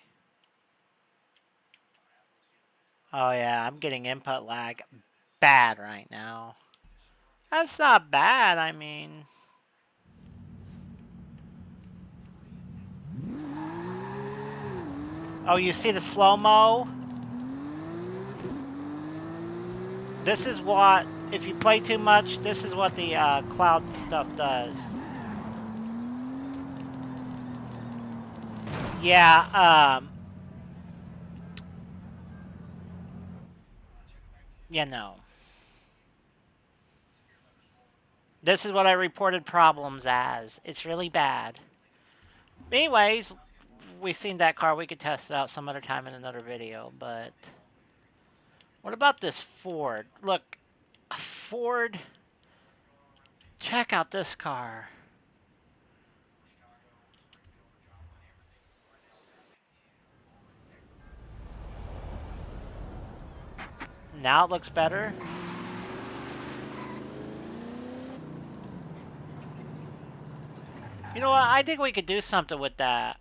Oh yeah, I'm getting input lag bad right now. That's not bad, I mean. Oh, you see the slow-mo? This is what, if you play too much, this is what the cloud stuff does. Yeah, yeah, no. This is what I reported problems as. It's really bad. Anyways, we've seen that car. We could test it out some other time in another video, but... What about this Ford? Look, a Ford... Check out this car. Now it looks better. You know what? I think we could do something with that.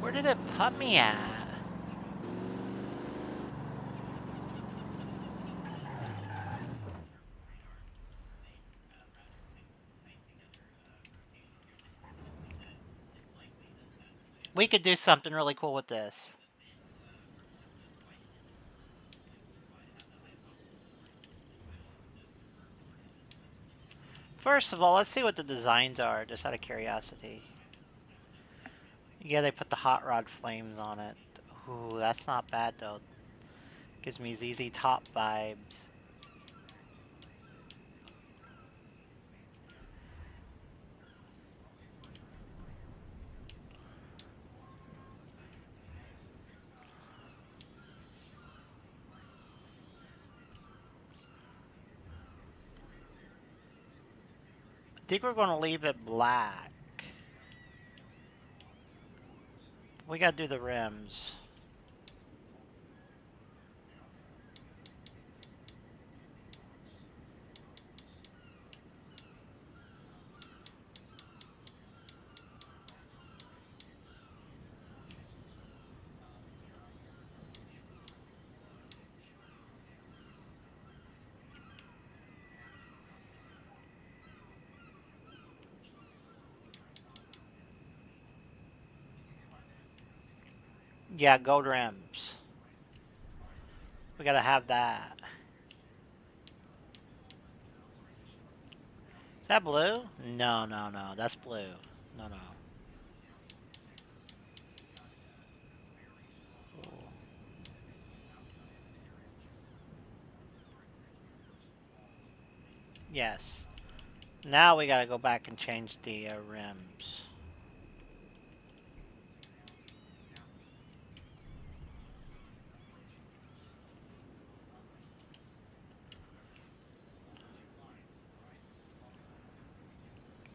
Where did it put me at? We could do something really cool with this. First of all, let's see what the designs are, just out of curiosity. Yeah, they put the hot rod flames on it. Ooh, that's not bad though. Gives me ZZ Top vibes. I think we're going to leave it black. We got to do the rims. Yeah, gold rims. We gotta have that. Is that blue? No, no, no. That's blue. No, no. Ooh. Yes. Now we gotta go back and change the rims.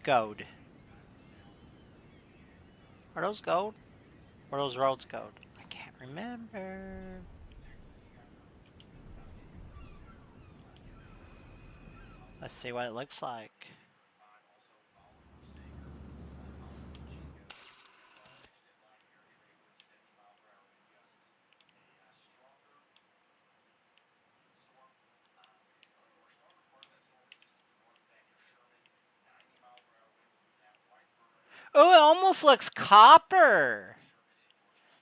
Gold. Are those gold? Or are those roads gold? I can't remember. Let's see what it looks like. Oh, it almost looks copper.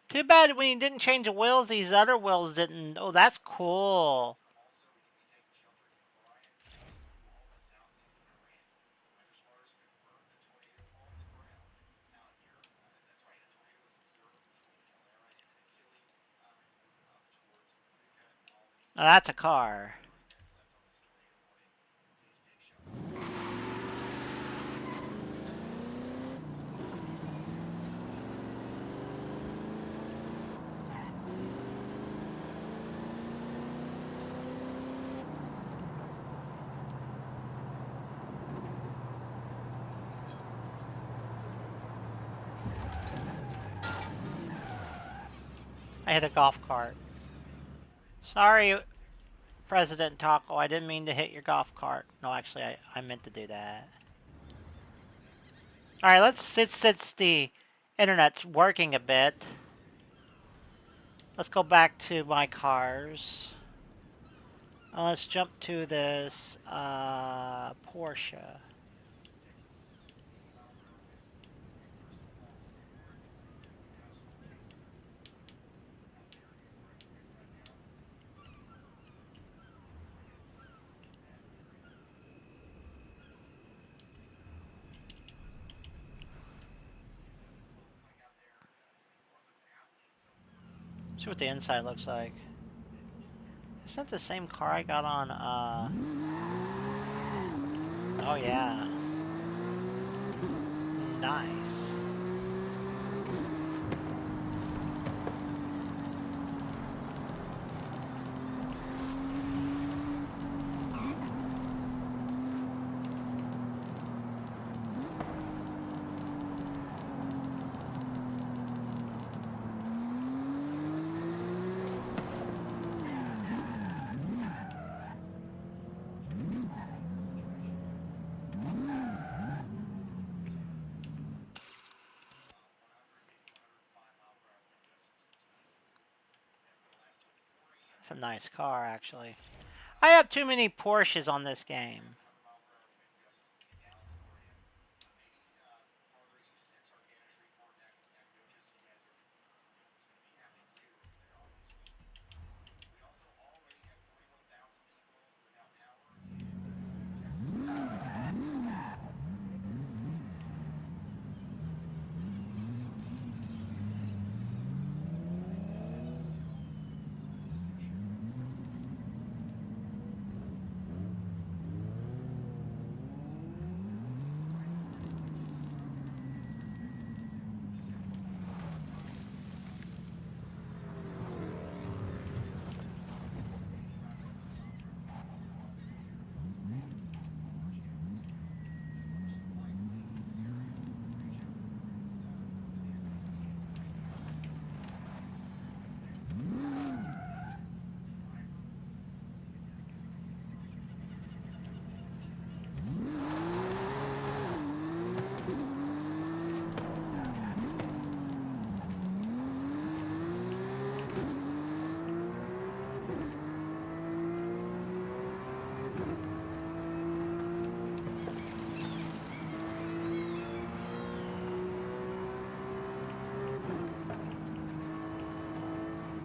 Too bad when you didn't change the wheels, these other wheels didn't. Oh, that's cool. Now that's a car. I hit a golf cart. Sorry, President Taco. I didn't mean to hit your golf cart. No, actually, I meant to do that. Alright, let's since the internet's working a bit. Let's go back to my cars. Let's jump to this Porsche. See what the inside looks like. Is that the same car I got on, oh yeah. Nice. It's a nice car, actually. I have too many Porsches on this game.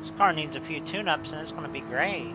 This car needs a few tune-ups and it's going to be great.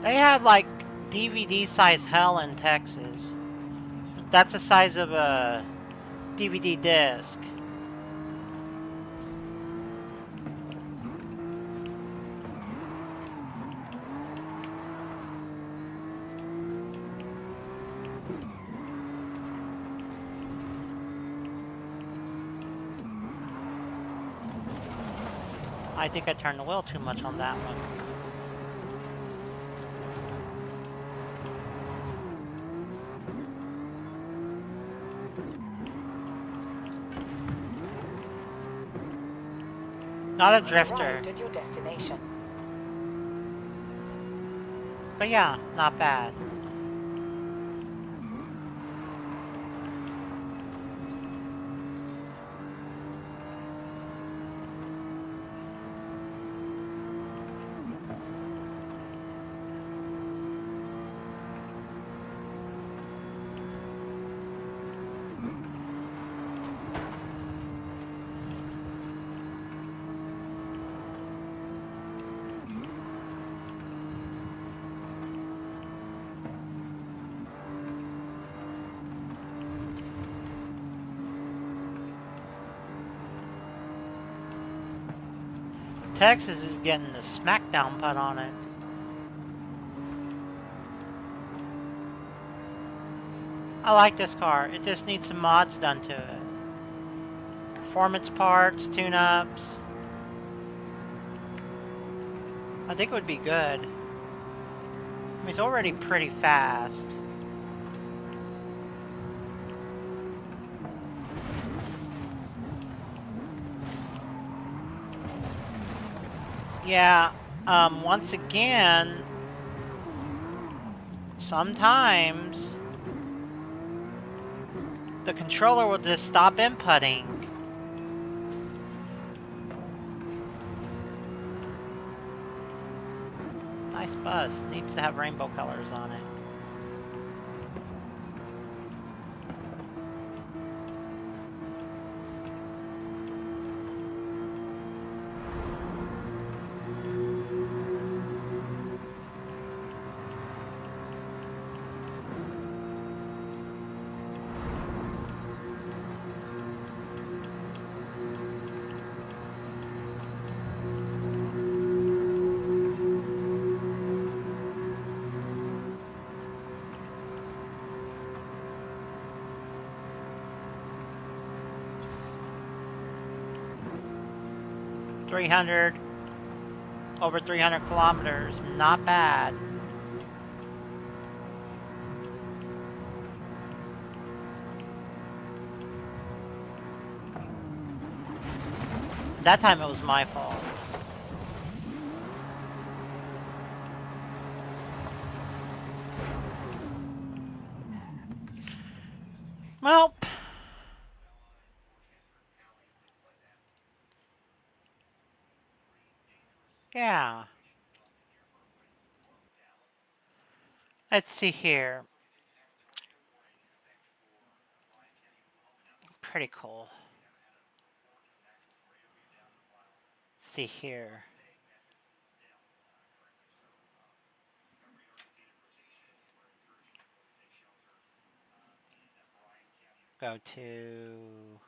They had like DVD size hell in Texas. That's the size of a DVD disc. I think I turned the wheel too much on that one. Not a drifter. Arrived at your destination. But yeah, not bad. Texas is getting the smackdown put on it. I like this car. It just needs some mods done to it. Performance parts, tune-ups. I think it would be good. I mean, it's already pretty fast. Yeah, once again, sometimes the controller will just stop inputting. Nice bus. Needs to have rainbow colors on it. Over 300 kilometers, not bad. That time it was my fault. Well, yeah. Let's see here. Pretty cool. Let's see here. Go to...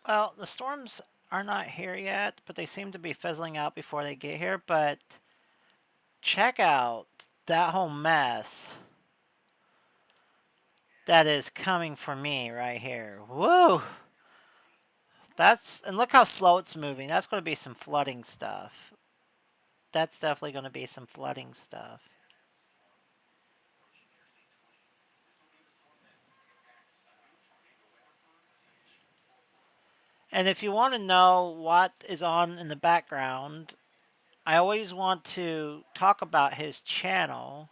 Well, the storms are not here yet, but they seem to be fizzling out before they get here. But check out that whole mess that is coming for me right here. Woo! And look how slow it's moving. That's going to be some flooding stuff. That's definitely going to be some flooding stuff. And if you want to know what is on in the background, I always want to talk about his channel.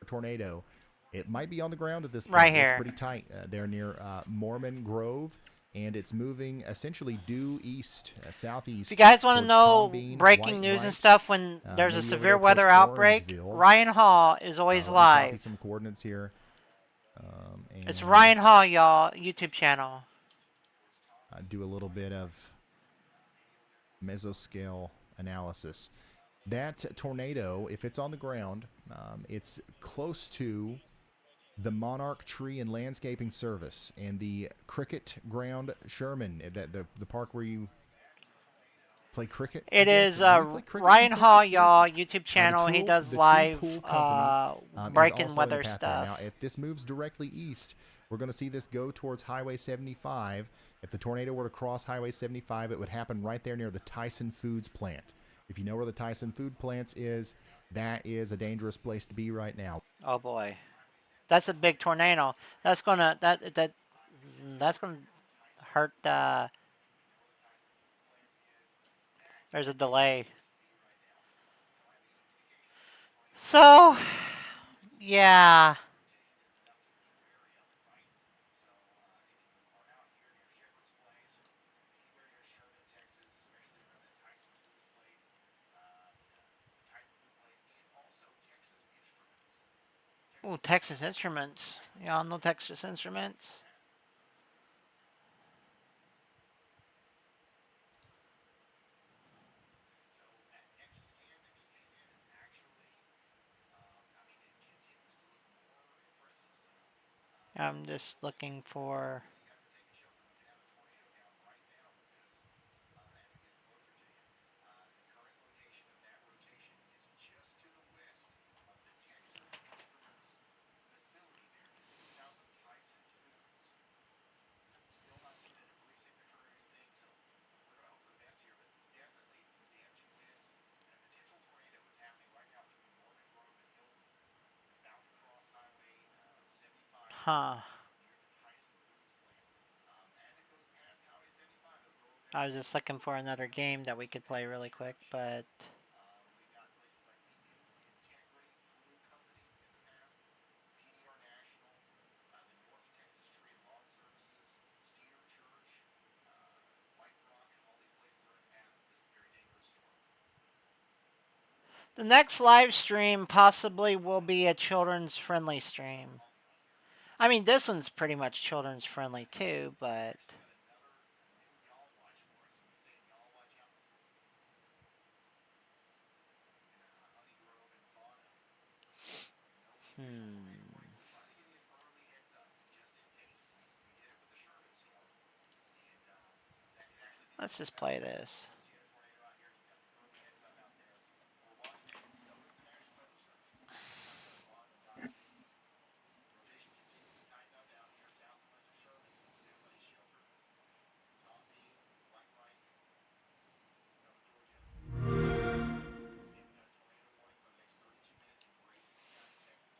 tornado. It might be on the ground at this point. Right here. It's pretty tight. They're near Mormon Grove, and it's moving essentially due east, southeast. If you guys want to towards know Palm Bean, breaking White news and Rice, stuff when there's a maybe over severe there weather towards outbreak, Orangeville. Ryan Hall is always Let me copy live. some coordinates here. It's And Ryan Hall, y'all, YouTube channel. do a little bit of mesoscale analysis. That tornado, if it's on the ground, it's close to the Monarch Tree and Landscaping Service and the Cricket Ground Sherman, the park where you play cricket. It is Do you play cricket Ryan in Hall, Texas? y'all, YouTube channel. He The does True live Pool Company, is breaking also in weather the path there. stuff. Now, if this moves directly east, we're going to see this go towards Highway 75. If the tornado were to cross Highway 75, it would happen right there near the Tyson Foods plant. If you know where the Tyson Food plants is, that is a dangerous place to be right now. Oh boy, that's a big tornado. That's gonna that's gonna hurt. There's a delay. So, yeah. Oh, Texas Instruments. Y'all know Texas Instruments? I'm just looking for... Huh. I was just looking for another game that we could play really quick, but... The next live stream possibly will be a children's friendly stream. I mean, this one's pretty much children's friendly too, but... Let's just play this.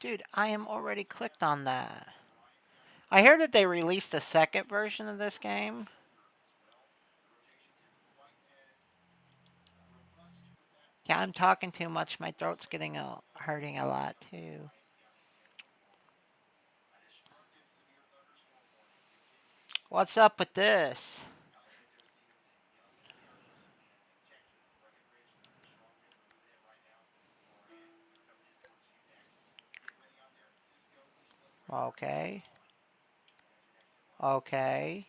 Dude, I am already clicked on that. I hear that they released a second version of this game. Yeah, I'm talking too much. My throat's getting hurting a lot too. What's up with this? Okay. Okay.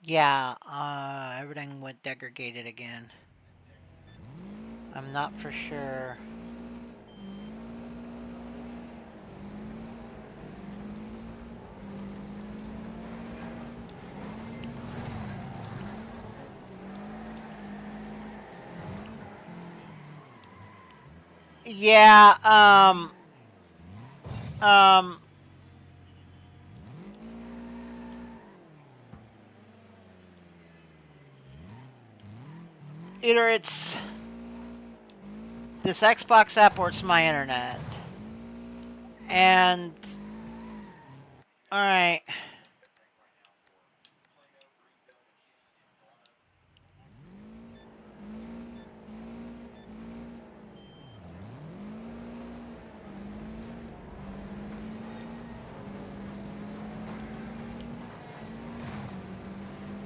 Yeah, everything went degraded again. I'm not for sure. Yeah, either it's this Xbox app or it's my internet. And, alright.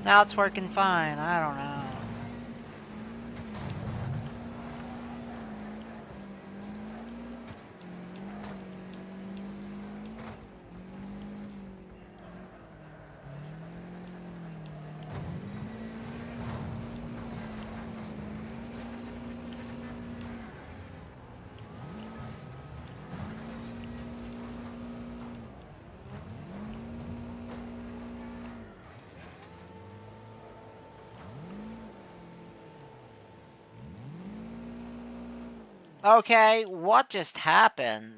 Now it's working fine, I don't know. Okay, what just happened?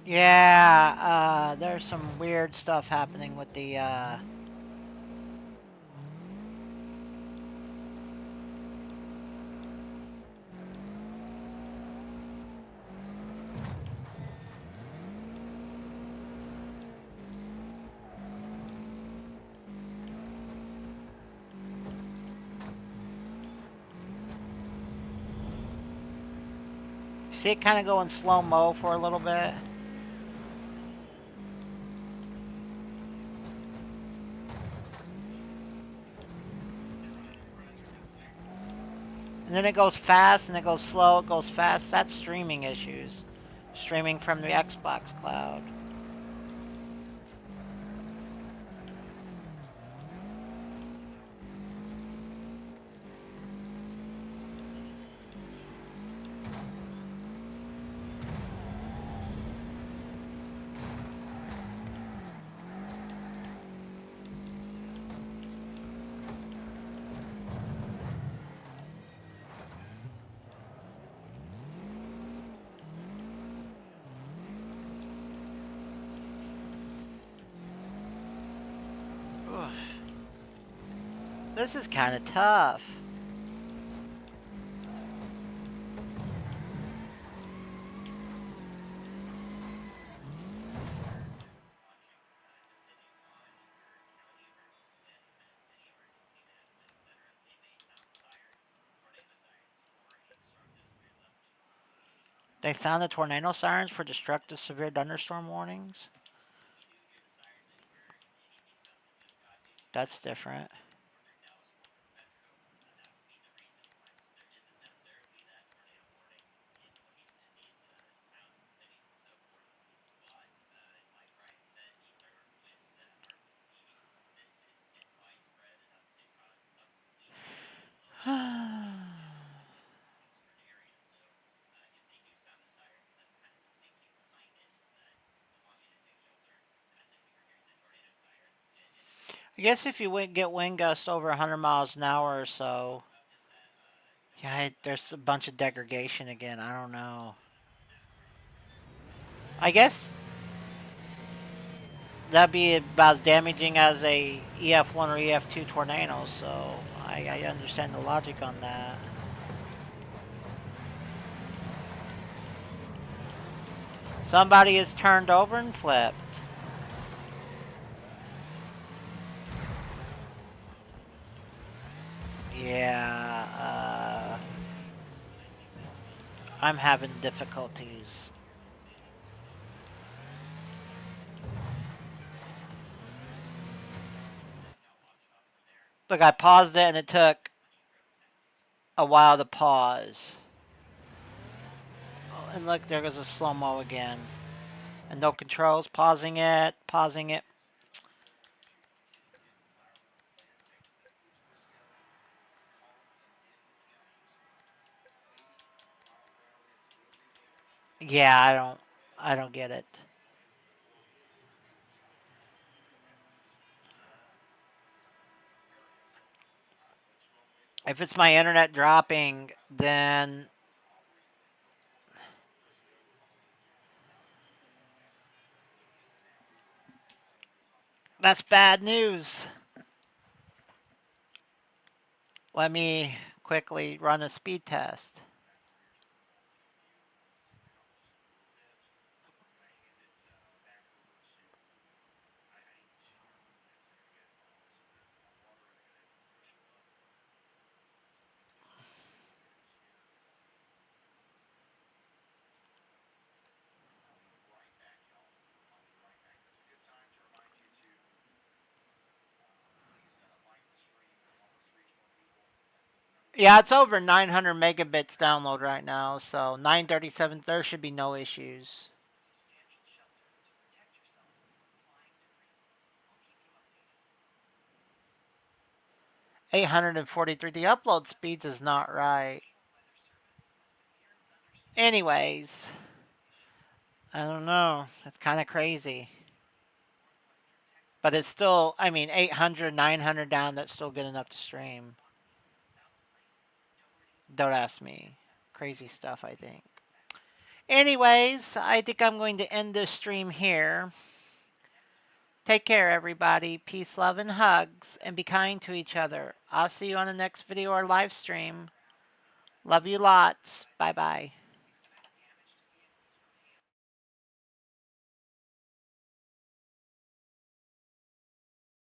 Yeah, there's some weird stuff happening with the, see it kind of go in slow-mo for a little bit? And then it goes fast, and it goes slow, it goes fast. That's streaming issues. Streaming from the Xbox cloud. This is kind of tough. They sounded tornado sirens for destructive severe thunderstorm warnings. That's different. I guess if you get wind gusts over 100 miles an hour or so, yeah, there's a bunch of degradation again. I don't know. I guess that'd be about as damaging as a EF1 or EF2 tornado, so I understand the logic on that. Somebody is turned over and flipped. Yeah, I'm having difficulties. Look, I paused it and it took a while to pause. Oh, and look, there goes a slow-mo again. And no controls, pausing it. Yeah, I don't get it. If it's my internet dropping, then that's bad news. Let me quickly run a speed test. Yeah, it's over 900 megabits download right now, so 937, there should be no issues. $843. The upload speeds is not right. Anyways, I don't know. It's kind of crazy. But it's still, I mean, 800, 900 down, that's still good enough to stream. Don't ask me. Crazy stuff, I think. Anyways, I think I'm going to end this stream here. Take care, everybody. Peace, love, and hugs. And be kind to each other. I'll see you on the next video or live stream. Love you lots. Bye-bye.